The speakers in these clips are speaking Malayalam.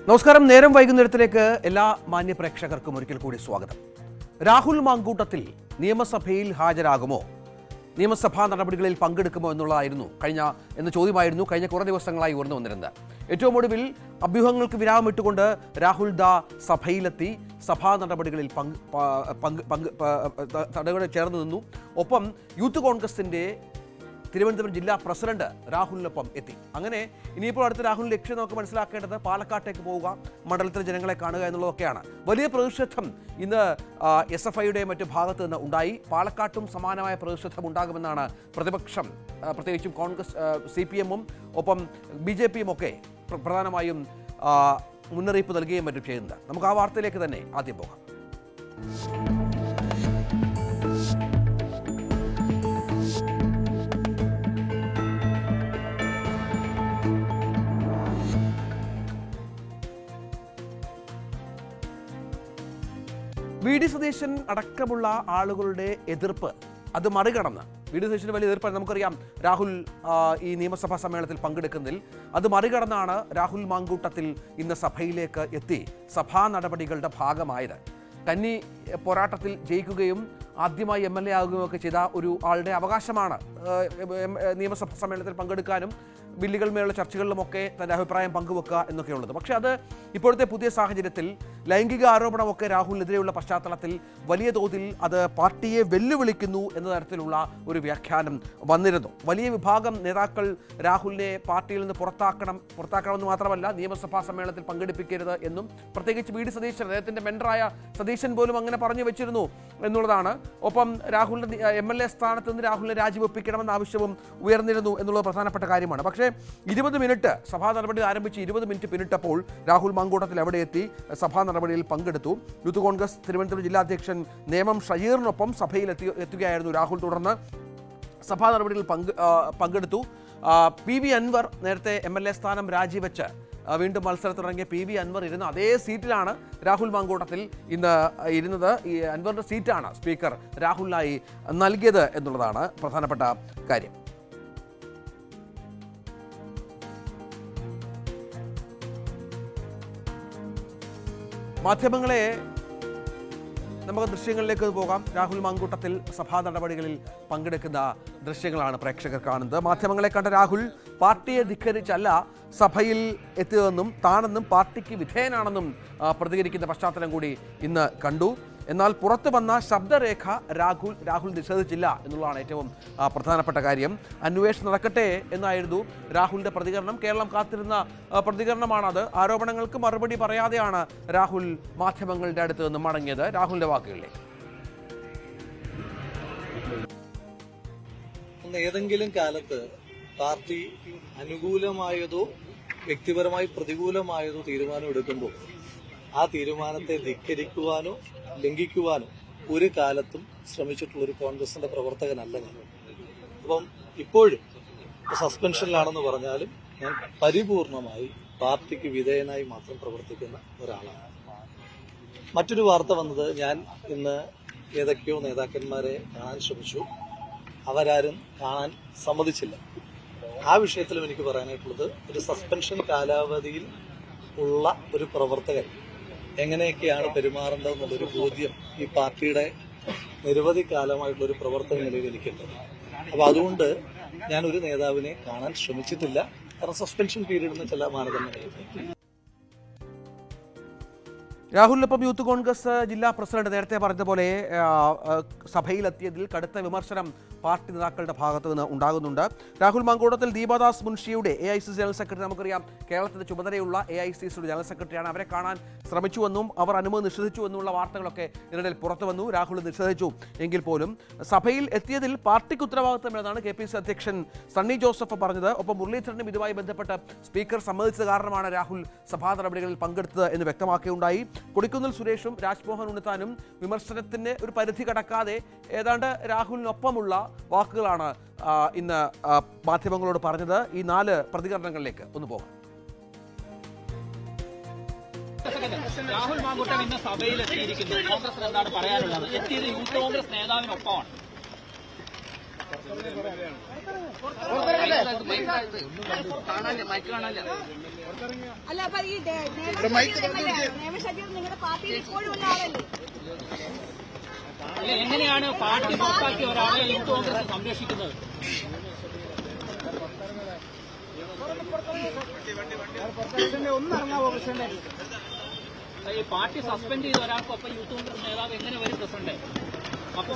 നമസ്കാരം. നേരം വൈകുന്നേരത്തിലേക്ക് എല്ലാ മാന്യ പ്രേക്ഷകർക്കും ഒരിക്കൽ കൂടി സ്വാഗതം. രാഹുൽ മാങ്കൂട്ടത്തിൽ നിയമസഭയിൽ ഹാജരാകുമോ, നിയമസഭാ നടപടികളിൽ പങ്കെടുക്കുമോ എന്ന ചോദ്യമായിരുന്നു കഴിഞ്ഞ കുറേ ദിവസങ്ങളായി ഉയർന്നു വന്നിരുന്നത്. ഏറ്റവും ഒടുവിൽ അഭ്യൂഹങ്ങൾക്ക് വിരാമമിട്ടുകൊണ്ട് രാഹുൽ സഭയിലെത്തി സഭാ നടപടികളിൽ ചേർന്ന് നിന്നു. ഒപ്പം യൂത്ത് കോൺഗ്രസിന്റെ തിരുവനന്തപുരം ജില്ലാ പ്രസിഡന്റ് രാഹുലിനൊപ്പം എത്തി. അങ്ങനെ ഇനിയിപ്പോൾ അടുത്ത രാഹുലിന്റെ ലക്ഷ്യം നമുക്ക് മനസ്സിലാക്കേണ്ടത് പാലക്കാട്ടേക്ക് പോവുക, മണ്ഡലത്തിലെ ജനങ്ങളെ കാണുക എന്നുള്ളതൊക്കെയാണ്. വലിയ പ്രതിഷേധം ഇന്ന് SFIയുടെ മറ്റു ഭാഗത്ത് നിന്ന് ഉണ്ടായി. പാലക്കാട്ടും സമാനമായ പ്രതിഷേധം ഉണ്ടാകുമെന്നാണ് പ്രതിപക്ഷം, പ്രത്യേകിച്ചും കോൺഗ്രസ്, CPM-ഉം ഒപ്പം BJP-യും ഒക്കെ പ്രധാനമായും മുന്നറിയിപ്പ് നൽകുകയും മറ്റും ചെയ്യുന്നത്. നമുക്ക് ആ വാർത്തയിലേക്ക് തന്നെ ആദ്യം പോകാം. VD സതീശൻ അടക്കമുള്ള ആളുകളുടെ എതിർപ്പ് അത് മറികടന്ന്, VD സതീശന് വലിയ എതിർപ്പാണ് നമുക്കറിയാം. രാഹുൽ ഈ നിയമസഭാ സമ്മേളനത്തിൽ പങ്കെടുക്കുന്നതിൽ അത് മറികടന്നാണ് രാഹുൽ മാങ്കൂട്ടത്തിൽ ഇന്ന് സഭയിലേക്ക് എത്തി സഭാ നടപടികളുടെ ഭാഗമായത്. കന്നി പോരാട്ടത്തിൽ ജയിക്കുകയും ആദ്യമായി MLA ആകുകയും ഒക്കെ ചെയ്ത ഒരു ആളുടെ അവകാശമാണ് നിയമസഭാ സമ്മേളനത്തിൽ പങ്കെടുക്കാനും ബില്ലുകൾ മേലുള്ള ചർച്ചകളിലുമൊക്കെ തൻ്റെ അഭിപ്രായം പങ്കുവെക്കുക എന്നൊക്കെയുള്ളത്. പക്ഷേ അത് ഇപ്പോഴത്തെ പുതിയ സാഹചര്യത്തിൽ ലൈംഗിക ആരോപണമൊക്കെ രാഹുലിനെതിരെയുള്ള പശ്ചാത്തലത്തിൽ വലിയ തോതിൽ അത് പാർട്ടിയെ വെല്ലുവിളിക്കുന്നു എന്ന തരത്തിലുള്ള ഒരു വ്യാഖ്യാനം വന്നിരുന്നു. വലിയ വിഭാഗം നേതാക്കൾ രാഹുലിനെ പാർട്ടിയിൽ നിന്ന് പുറത്താക്കണമെന്ന് മാത്രമല്ല, നിയമസഭാ സമ്മേളനത്തിൽ പങ്കെടുപ്പിക്കരുത് എന്നും പ്രത്യേകിച്ച് VD സതീശൻ, അദ്ദേഹത്തിൻ്റെ മെൻഡറായ സതീശൻ പോലും അങ്ങനെ പറഞ്ഞു വെച്ചിരുന്നു എന്നുള്ളതാണ്. ഒപ്പം രാഹുലിൻ്റെ MLA സ്ഥാനത്ത് നിന്ന് രാഹുലിനെ രാജിവെപ്പിക്കണമെന്ന ആവശ്യവും ഉയർന്നിരുന്നു എന്നുള്ളത് പ്രധാനപ്പെട്ട കാര്യമാണ്. പക്ഷേ 20 മിനിറ്റ് സഭാ നടപടി ആരംഭിച്ച് 20 മിനിറ്റ് പിന്നിട്ടപ്പോൾ രാഹുൽ മാങ്കൂട്ടത്തിൽ അവിടെ എത്തി സഭാ നടപടിയിൽ പങ്കെടുത്തു. യൂത്ത് കോൺഗ്രസ് തിരുവനന്തപുരം ജില്ലാ അധ്യക്ഷൻ നേമം ഷഹീറിനൊപ്പം സഭയിൽ എത്തുകയായിരുന്നു രാഹുൽ. തുടർന്ന് സഭാ നടപടിയിൽ പങ്കെടുത്തു. PV അൻവർ നേരത്തെ MLA സ്ഥാനം രാജിവെച്ച് വീണ്ടും മത്സരത്തിനിറങ്ങിയ PV അൻവർ ഇരുന്ന അതേ സീറ്റിലാണ് രാഹുൽ മാങ്കൂട്ടത്തിൽ ഇന്ന് ഇരുന്നത്. ഈ അൻവറിന്റെ സീറ്റാണ് സ്പീക്കർ രാഹുലിനായി നൽകിയത് എന്നുള്ളതാണ് പ്രധാനപ്പെട്ട കാര്യം. മാധ്യമങ്ങളെ നമുക്ക് ദൃശ്യങ്ങളിലേക്ക് പോകാം. രാഹുൽ മാങ്കൂട്ടത്തിൽ സഭാ നടപടികളിൽ പങ്കെടുക്കുന്ന ദൃശ്യങ്ങളാണ് പ്രേക്ഷകർ കാണുന്നത്. മാധ്യമങ്ങളെ കണ്ട രാഹുൽ പാർട്ടിയെ ധിക്കരിച്ചല്ല സഭയിൽ എത്തിയതെന്നും താനെന്നും പാർട്ടിക്ക് വിധേയനാണെന്നും പ്രതികരിക്കുന്ന പശ്ചാത്തലം കൂടി ഇന്ന് കണ്ടു. എന്നാൽ പുറത്തു വന്ന ശബ്ദരേഖ രാഹുൽ നിഷേധിച്ചില്ല എന്നുള്ളതാണ് ഏറ്റവും പ്രധാനപ്പെട്ട കാര്യം. അന്വേഷണം നടക്കട്ടെ എന്നായിരുന്നു രാഹുലിന്റെ പ്രതികരണം. കേരളം കാത്തിരുന്ന പ്രതികരണമാണത്. ആരോപണങ്ങൾക്ക് മറുപടി പറയാതെയാണ് രാഹുൽ മാധ്യമങ്ങളുടെ അടുത്ത് നിന്ന് മടങ്ങിയത്. രാഹുലിന്റെ വാക്കുകളിലേക്ക്. ഏതെങ്കിലും കാലത്ത് പാർട്ടി അനുകൂലമായതോ വ്യക്തിപരമായി പ്രതികൂലമായതോ തീരുമാനം എടുക്കുമ്പോൾ ആ തീരുമാനത്തെ ധിക്കരിക്കുവാനോ ലംഘിക്കുവാനോ ഒരു കാലത്തും ശ്രമിച്ചിട്ടുള്ള ഒരു കോൺഗ്രസിന്റെ പ്രവർത്തകനല്ല ഞാൻ. അപ്പം ഇപ്പോഴും സസ്പെൻഷനിലാണെന്ന് പറഞ്ഞാലും ഞാൻ പരിപൂർണമായി പാർട്ടിക്ക് വിധേയനായി മാത്രം പ്രവർത്തിക്കുന്ന ഒരാളാണ്. മറ്റൊരു വാർത്ത വന്നത്, ഞാൻ ഇന്ന് ഏതൊക്കെയോ നേതാക്കന്മാരെ കാണാൻ ശ്രമിച്ചു, അവരാരും കാണാൻ സമ്മതിച്ചില്ല. ആ വിഷയത്തിലും എനിക്ക് പറയാനായിട്ടുള്ളത്, ഒരു സസ്പെൻഷൻ കാലാവധിയിൽ ഉള്ള ഒരു പ്രവർത്തകൻ എങ്ങനെയൊക്കെയാണ് പെരുമാറേണ്ടതെന്നുള്ളൊരു ബോധ്യം ഈ പാർട്ടിയുടെ നിരവധി കാലമായിട്ടുള്ള ഒരു പ്രവർത്തക നിലയിൽ എനിക്കുണ്ട്. അപ്പൊ അതുകൊണ്ട് ഞാൻ ഒരു നേതാവിനെ കാണാൻ ശ്രമിച്ചിട്ടില്ല. കാരണം സസ്പെൻഷൻ പീരീഡിന് ചില മാനദണ്ഡങ്ങളുണ്ട്. രാഹുലിനൊപ്പം യൂത്ത് കോൺഗ്രസ് ജില്ലാ പ്രസിഡന്റ് നേരത്തെ പറഞ്ഞതുപോലെ സഭയിലെത്തിയതിൽ കടുത്ത വിമർശനം പാർട്ടി നേതാക്കളുടെ ഭാഗത്തു നിന്ന് ഉണ്ടാകുന്നുണ്ട്. രാഹുൽ മാങ്കൂട്ടത്തിൽ ദീപദാസ് മുൻഷിയുടെ AICC ജനറൽ സെക്രട്ടറി, നമുക്കറിയാം കേരളത്തിന്റെ ചുമതലയുള്ള AICCയുടെ ജനറൽ സെക്രട്ടറിയാണ്, അവരെ കാണാൻ ശ്രമിച്ചുവെന്നും അവർ അനുമതി നിഷേധിച്ചു എന്നുള്ള വാർത്തകളൊക്കെ ഇതിനിടയിൽ പുറത്തു വന്നു. രാഹുൽ നിഷേധിച്ചു എങ്കിൽ പോലും സഭയിൽ എത്തിയതിൽ പാർട്ടിക്ക് ഉത്തരവാദിത്തമെന്നാണ് KPCC അധ്യക്ഷൻ സണ്ണി ജോസഫ് പറഞ്ഞത്. ഒപ്പം മുരളീധരനും ഇതുമായി ബന്ധപ്പെട്ട് സ്പീക്കർ സമ്മതിച്ചത് കാരണമാണ് രാഹുൽ സഭാ നടപടികളിൽ പങ്കെടുത്തത് എന്ന് വ്യക്തമാക്കുകയുണ്ടായി. കൊടിക്കുന്നിൽ സുരേഷും രാജ്മോഹൻ ഉണ്ണിത്താനും വിമർശനത്തിന് ഒരു പരിധി കടക്കാതെ ഏതാണ്ട് രാഹുലിനൊപ്പമുള്ള വാക്കുകളാണ് ഇന്ന് മാധ്യമങ്ങളോട് പറഞ്ഞത്. ഈ 4 പ്രതികരണങ്ങളിലേക്ക് ഒന്ന് പോകാം. രാഹുൽ മാങ്കൂട്ടം ഇന്ന് സഭയിൽ എത്തിയിരിക്കുന്നു. കോൺഗ്രസിന് എന്താണ് പറയാനുള്ളത്? എത്തിയത് യൂത്ത് കോൺഗ്രസ് നേതാവിനൊപ്പമാണ്. അല്ല അപ്പൊ ഈ നിയമസഭയിൽ നിങ്ങളുടെ പാർട്ടിയിൽ ഇപ്പോഴും ഉള്ള ആളല്ലേ? എങ്ങനെയാണ് പാർട്ടി പുറത്താക്കിയ ഒരാളെ യൂത്ത് കോൺഗ്രസ് സംരക്ഷിക്കുന്നത്? ഈ പാർട്ടി സസ്പെൻഡ് ചെയ്ത ഒരാൾക്ക് ഒപ്പം യൂത്ത് കോൺഗ്രസ് നേതാവ് എങ്ങനെ വരും പ്രസിഡന്റ്? അപ്പൊ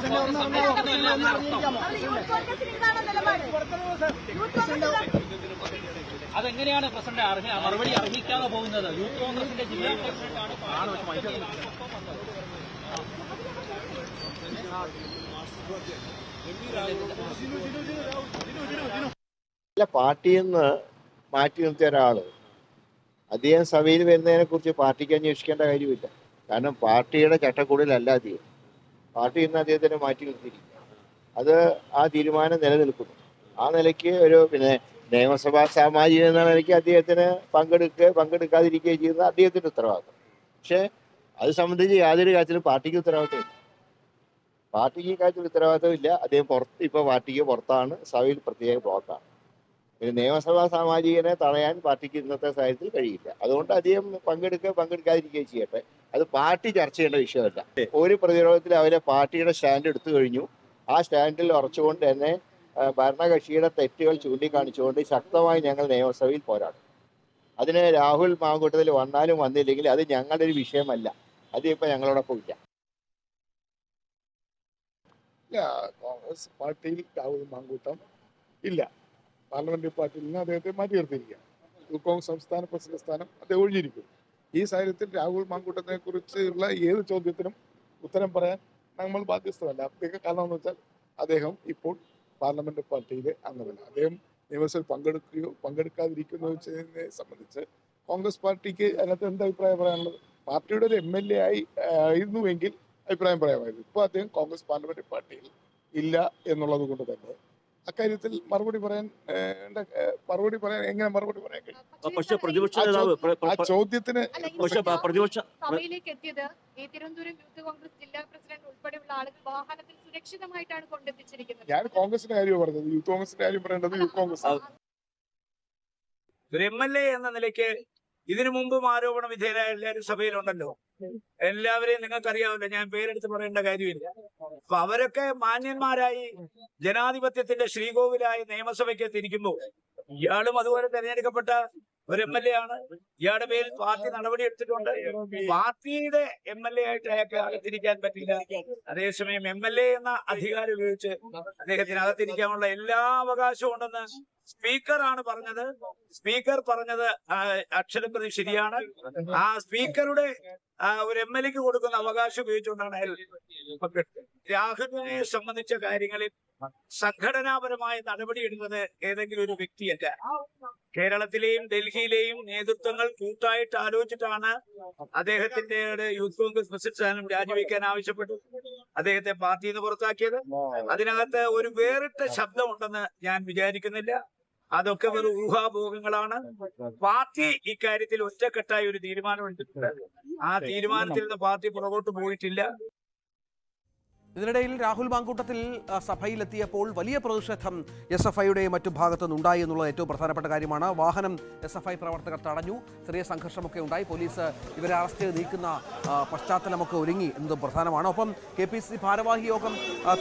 അതെങ്ങനെയാണ് പ്രസിഡന്റ് മറുപടി അർഹിക്കാതെ പോകുന്നത്? യൂത്ത് കോൺഗ്രസിന്റെ ജില്ലാ പ്രസിഡന്റാണ്. പാർട്ടിയിൽ നിന്ന് മാറ്റി നിർത്തിയ ഒരാള് അദ്ദേഹം സഭയിൽ വരുന്നതിനെ കുറിച്ച് പാർട്ടിക്ക് അന്വേഷിക്കേണ്ട കാര്യമില്ല. കാരണം പാർട്ടിയുടെ ചട്ടക്കൂടിലല്ല അദ്ദേഹം. പാർട്ടി ഇന്ന് അദ്ദേഹത്തിനെ മാറ്റി നിർത്തിയിരിക്കുക. അത് ആ തീരുമാനം നിലനിൽക്കുന്നു. ആ നിലയ്ക്ക് ഒരു നിയമസഭാ സാമാജിക എന്ന നിലയ്ക്ക് അദ്ദേഹത്തിന് പങ്കെടുക്കാതിരിക്കുകയും ചെയ്യുന്ന അദ്ദേഹത്തിന്റെ ഉത്തരവാദിത്വം. പക്ഷെ അത് സംബന്ധിച്ച് യാതൊരു കാര്യത്തിലും പാർട്ടിക്ക് ഉത്തരവാദിത്വമില്ല. പാർട്ടിക്ക് ഈ കാര്യത്തിൽ ഉത്തരവാദിത്വമില്ല. അദ്ദേഹം ഇപ്പൊ പാർട്ടിക്ക് പുറത്താണ്, സഭയിൽ പ്രത്യേക ബ്ലോക്കാണ്. പിന്നെ നിയമസഭാ സാമാജികനെ തടയാൻ പാർട്ടിക്ക് ഇന്നത്തെ സാഹചര്യത്തിൽ കഴിയില്ല. അതുകൊണ്ട് അദ്ദേഹം പങ്കെടുക്കാതിരിക്കുകയും ചെയ്യട്ടെ. അത് പാർട്ടി ചർച്ച ചെയ്യേണ്ട വിഷയമല്ല. ഒരു പ്രതിരോധത്തിൽ അവരെ പാർട്ടിയുടെ സ്റ്റാൻഡ് എടുത്തു കഴിഞ്ഞു. ആ സ്റ്റാൻഡിൽ ഉറച്ചുകൊണ്ട് തന്നെ ഭരണകക്ഷിയുടെ തെറ്റുകൾ ചൂണ്ടിക്കാണിച്ചുകൊണ്ട് ശക്തമായി ഞങ്ങൾ നിയമസഭയിൽ പോരാടും. അതിന് രാഹുൽ മാങ്കൂട്ടത്തിൽ വന്നാലും വന്നില്ലെങ്കിൽ അത് ഞങ്ങളുടെ ഒരു വിഷയമല്ല. അത് ഇപ്പൊ ഞങ്ങളോടൊപ്പം ഇല്ല. കോൺഗ്രസ് പാർട്ടിയിൽ രാഹുൽ മാങ്കൂട്ടം ഇല്ല. പാർലമെന്ററി പാർട്ടിയിൽ നിന്ന് അദ്ദേഹത്തെ മാറ്റി നിർത്തിയിരിക്കുക. യൂത്ത് കോൺഗ്രസ് സംസ്ഥാന പ്രസിഡന്റ് സ്ഥാനം അദ്ദേഹം ഒഴിഞ്ഞിരിക്കും. ഈ സാഹചര്യത്തിൽ രാഹുൽ മാങ്കൂട്ടത്തിനെ കുറിച്ചുള്ള ഏത് ചോദ്യത്തിനും ഉത്തരം പറയാൻ നമ്മൾ ബാധ്യസ്ഥമല്ല. പ്രത്യേക കാരണം എന്ന് വെച്ചാൽ അദ്ദേഹം ഇപ്പോൾ പാർലമെന്റ് പാർട്ടിയിലെ അംഗമല്ല. അദ്ദേഹം നിയമസഭയിൽ പങ്കെടുക്കാതിരിക്കുന്നോ ചെയ്യുന്നതിനെ സംബന്ധിച്ച് കോൺഗ്രസ് പാർട്ടിക്ക് അതിനകത്ത് എന്ത് അഭിപ്രായം പറയാനുള്ളത്? പാർട്ടിയുടെ ഒരു MLA ആയിരുന്നുവെങ്കിൽ അഭിപ്രായം പറയാമായിരുന്നു. ഇപ്പോൾ അദ്ദേഹം കോൺഗ്രസ് പാർലമെന്ററി പാർട്ടിയിൽ ഇല്ല എന്നുള്ളത് കൊണ്ട് തന്നെ അക്കാര്യത്തിൽ മറുപടി പറയാൻ എങ്ങനെ മറുപടി പറയാൻ കഴിയും? ആ ചോദ്യത്തിന് സഭയിലേക്ക് എത്തിയത് ഈ തിരുവനന്തപുരം യൂത്ത് കോൺഗ്രസ് ജില്ലാ പ്രസിഡന്റ് ഉൾപ്പെടെയുള്ള ആളുകൾ വാഹനത്തിൽ സുരക്ഷിതമായിട്ടാണ് കൊണ്ടെത്തിച്ചിരിക്കുന്നത്. ഞാൻ കോൺഗ്രസിന്റെ കാര്യമാണ് പറഞ്ഞത്. യൂത്ത് കോൺഗ്രസിന്റെ കാര്യം പറയേണ്ടത് യൂത്ത് കോൺഗ്രസ്. ഒരു MLA എന്ന നിലയ്ക്ക് ഇതിനു മുമ്പും ആരോപണ വിധേയരായ എല്ലാവരും സഭയിലുണ്ടല്ലോ. എല്ലാവരെയും നിങ്ങൾക്കറിയാമല്ലോ, ഞാൻ പേരെടുത്ത് പറയേണ്ട കാര്യമില്ല. അപ്പൊ അവരൊക്കെ മാന്യന്മാരായി ജനാധിപത്യത്തിന്റെ ശ്രീകോവിലായ നിയമസഭയ്ക്ക് എത്തിയിരിക്കുമ്പോൾ ഇയാളും അതുപോലെ തെരഞ്ഞെടുക്കപ്പെട്ട ഒരു MLA ആണ്. ഇയാളുടെ പേരിൽ പാർട്ടി നടപടി എടുത്തിട്ടുണ്ട്. പാർട്ടിയുടെ MLA ആയിട്ട് അയാൾക്ക് അകത്തിരിക്കാൻ പറ്റില്ല. അതേസമയം MLA എന്ന അധികാരം ഉപയോഗിച്ച് അദ്ദേഹത്തിന് അകത്തിരിക്കാനുള്ള എല്ലാ അവകാശവും ഉണ്ടെന്ന് സ്പീക്കറാണ് പറഞ്ഞത്. സ്പീക്കർ പറഞ്ഞത് അക്ഷരപ്രതി ശരിയാണ്. ആ സ്പീക്കറുടെ ഒരു MLAക്ക് കൊടുക്കുന്ന അവകാശം ഉപയോഗിച്ചുകൊണ്ടാണ് അയാൾ രാഹുലിനെ സംബന്ധിച്ച കാര്യങ്ങളിൽ സംഘടനാപരമായ നടപടിയെടുക്കുന്നത് ഏതെങ്കിലും ഒരു വ്യക്തിയല്ല. കേരളത്തിലെയും ഡൽഹിയിലെയും നേതൃത്വങ്ങൾ കൂട്ടായിട്ട് ആലോചിച്ചിട്ടാണ് അദ്ദേഹത്തിന്റെ യൂത്ത് കോൺഗ്രസ് പ്രസിഡന്റ് സ്ഥാനം രാജിവെക്കാൻ ആവശ്യപ്പെട്ടു. അദ്ദേഹത്തെ പാർട്ടിയിൽ നിന്ന് പുറത്താക്കിയത്. അതിനകത്ത് ഒരു വേറിട്ട ശബ്ദമുണ്ടെന്ന് ഞാൻ വിചാരിക്കുന്നില്ല. അതൊക്കെ വെറും ഊഹാഭോഗങ്ങളാണ്. പാർട്ടി ഇക്കാര്യത്തിൽ ഒറ്റക്കെട്ടായി ഒരു തീരുമാനം എടുത്തിട്ടുണ്ട്. ആ തീരുമാനത്തിൽ നിന്ന് പാർട്ടി പുറകോട്ട് പോയിട്ടില്ല. ഇതിനിടയിൽ രാഹുൽ മാങ്കൂട്ടത്തിൽ സഭയിലെത്തിയപ്പോൾ വലിയ പ്രതിഷേധം SFIയുടെയും മറ്റു ഭാഗത്തുനിന്നുണ്ടായി എന്നുള്ളത് ഏറ്റവും പ്രധാനപ്പെട്ട കാര്യമാണ്. വാഹനം SFI പ്രവർത്തകർ തടഞ്ഞു. ചെറിയ സംഘർഷമൊക്കെ ഉണ്ടായി. പോലീസ് ഇവരെ അറസ്റ്റ് ചെയ്ത് നീക്കുന്ന പശ്ചാത്തലമൊക്കെ ഒരുങ്ങി എന്നതും പ്രധാനമാണ്. ഒപ്പം KPCC ഭാരവാഹി യോഗം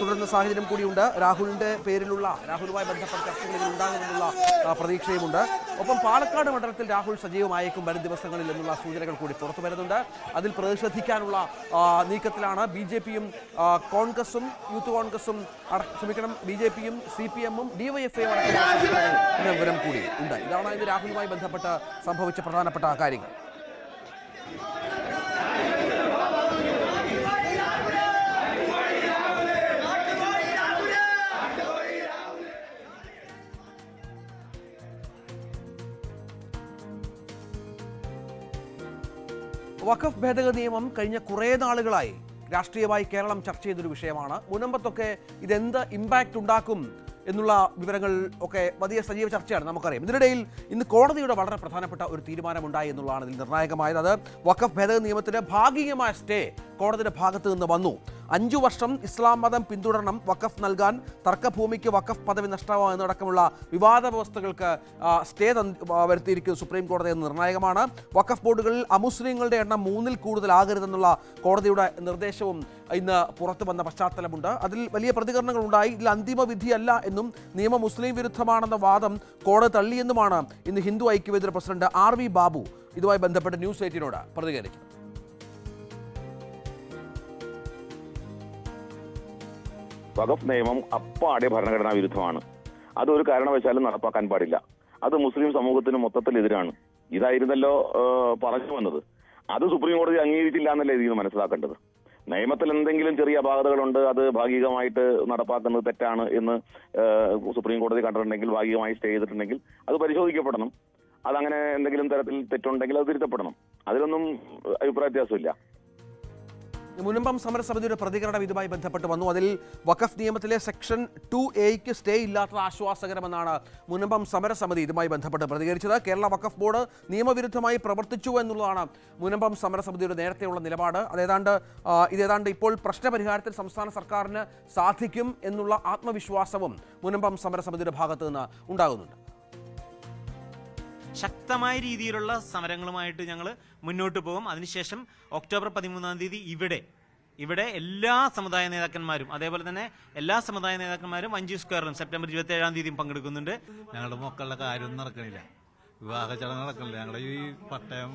തുടരുന്ന സാഹചര്യം കൂടിയുണ്ട്. രാഹുലുമായി ബന്ധപ്പെട്ട ചർച്ചകളിൽ ഉണ്ടാകുമെന്നുള്ള പ്രതീക്ഷയുമുണ്ട്. ഒപ്പം പാലക്കാട് മണ്ഡലത്തിൽ രാഹുൽ സജീവമായേക്കും വരും ദിവസങ്ങളിൽ എന്നുള്ള സൂചനകൾ കൂടി പുറത്തു വരുന്നുണ്ട്. അതിൽ പ്രതിഷേധിക്കാനുള്ള നീക്കത്തിലാണ് BJPയും കോൺഗ്രസും യൂത്ത് കോൺഗ്രസും BJPയും CPMഉം DYFIയും അടക്കമുള്ള വിവരം കൂടി ഉണ്ട്. ഇതാണ് ഇത് രാഹുലുമായി ബന്ധപ്പെട്ട് സംഭവിച്ച പ്രധാനപ്പെട്ട കാര്യങ്ങൾ. വഖഫ് ഭേദഗതി നിയമം കഴിഞ്ഞ കുറേ നാളുകളായി രാഷ്ട്രീയമായി കേരളം ചർച്ച ചെയ്തൊരു വിഷയമാണ്. മുനമ്പത്തൊക്കെ ഇതെന്ത് ഇമ്പാക്റ്റ് ഉണ്ടാക്കും എന്നുള്ള വിവരങ്ങൾ ഒക്കെ വലിയ സജീവ ചർച്ചയാണ്, നമുക്കറിയാം. ഇതിനിടയിൽ ഇന്ന് കോടതിയുടെ വളരെ പ്രധാനപ്പെട്ട ഒരു തീരുമാനമുണ്ടായി എന്നുള്ളതാണ് ഇതിൽ നിർണായകമായത്. അത് വഖഫ് ഭേദഗതി നിയമത്തിന് ഭാഗികമായ സ്റ്റേ കോടതിയുടെ ഭാഗത്തു നിന്ന് വന്നു. 5 വർഷം ഇസ്ലാം മതം പിന്തുടരണം, വഖഫ് നൽകാൻ, തർക്കഭൂമിക്ക് വഖഫ് പദവി നഷ്ടമാകും എന്നടക്കമുള്ള വിവാദ വ്യവസ്ഥകൾക്ക് സ്റ്റേ വരുത്തിയിരിക്കുന്ന സുപ്രീം കോടതി നിർണായകമാണ്. വഖഫ് ബോർഡുകളിൽ അമുസ്ലിങ്ങളുടെ എണ്ണം 3-ൽ കൂടുതലാകരുതെന്നുള്ള കോടതിയുടെ നിർദ്ദേശവും ഇന്ന് പുറത്തു വന്ന പശ്ചാത്തലമുണ്ട്. അതിൽ വലിയ പ്രതികരണങ്ങൾ ഉണ്ടായി. ഇതിൽ അന്തിമ വിധിയല്ല എന്നും നിയമം മുസ്ലിം വിരുദ്ധമാണെന്ന വാദം കോടതി തള്ളിയെന്നുമാണ് ഇന്ന് ഹിന്ദു ഐക്യവേദിയുടെ പ്രസിഡന്റ് RV ബാബു ഇതുമായി ബന്ധപ്പെട്ട് ന്യൂസ് 18നോട് പ്രതികരിച്ചു. വഖഫ് നിയമം അപ്പാടെ ഭരണഘടനാ വിരുദ്ധമാണ്. അതൊരു കാരണവശാലും നടപ്പാക്കാൻ പാടില്ല. അത് മുസ്ലിം സമൂഹത്തിന് മൊത്തത്തിൽ എതിരാണ്. ഇതായിരുന്നല്ലോ പറഞ്ഞു വന്നത്. അത് സുപ്രീം കോടതി അംഗീകരിച്ചില്ല എന്നല്ലേ ഇതിൽ മനസ്സിലാക്കേണ്ടത്. നിയമത്തിൽ എന്തെങ്കിലും ചെറിയ അപാകതകളുണ്ട്, അത് ഭാഗികമായിട്ട് നടപ്പാക്കുന്നത് തെറ്റാണ് എന്ന് സുപ്രീം കോടതി കണ്ടിട്ടുണ്ടെങ്കിൽ, ഭാഗികമായി സ്റ്റേ ചെയ്തിട്ടുണ്ടെങ്കിൽ അത് പരിശോധിക്കപ്പെടണം. അതങ്ങനെ എന്തെങ്കിലും തരത്തിൽ തെറ്റുണ്ടെങ്കിൽ അത് തിരുത്തപ്പെടണം. അതിലൊന്നും അഭിപ്രായ വ്യത്യാസമില്ല. മുനമ്പം സമരസമിതിയുടെ പ്രതികരണം ഇതുമായി ബന്ധപ്പെട്ട് വന്നു. അതിൽ വഖഫ് നിയമത്തിലെ സെക്ഷൻ 2A സ്റ്റേ ഇല്ലാത്തത് ആശ്വാസകരമെന്നാണ് മുനമ്പം സമരസമിതി ഇതുമായി ബന്ധപ്പെട്ട് പ്രതികരിച്ചത്. കേരള വഖഫ് ബോർഡ് നിയമവിരുദ്ധമായി പ്രവർത്തിച്ചു എന്നുള്ളതാണ് മുനമ്പം സമരസമിതിയുടെ നേരത്തെയുള്ള നിലപാട്. ഇതേതാണ്ട് ഇപ്പോൾ പ്രശ്നപരിഹാരത്തിൽ സംസ്ഥാന സർക്കാരിന് സാധിക്കും എന്നുള്ള ആത്മവിശ്വാസവും മുനമ്പം സമരസമിതിയുടെ ഭാഗത്തു നിന്ന് ഉണ്ടാകുന്നുണ്ട്. ശക്തമായ രീതിയിലുള്ള സമരങ്ങളുമായിട്ട് ഞങ്ങൾ മുന്നോട്ട് പോകും. അതിനുശേഷം ഒക്ടോബർ 13-ാം തീയതി ഇവിടെ എല്ലാ സമുദായ നേതാക്കന്മാരും, അതേപോലെ തന്നെ എല്ലാ സമുദായ നേതാക്കന്മാരും വഞ്ചി സ്ക്വയറിലും സെപ്റ്റംബർ 27-ാം തീയതിയും പങ്കെടുക്കുന്നുണ്ട്. ഞങ്ങളുടെ മക്കളുടെ കാര്യമൊന്നും നടക്കണില്ല, വിവാഹ ചടങ്ങ് നടക്കണില്ല. ഞങ്ങളുടെ ഈ പട്ടയം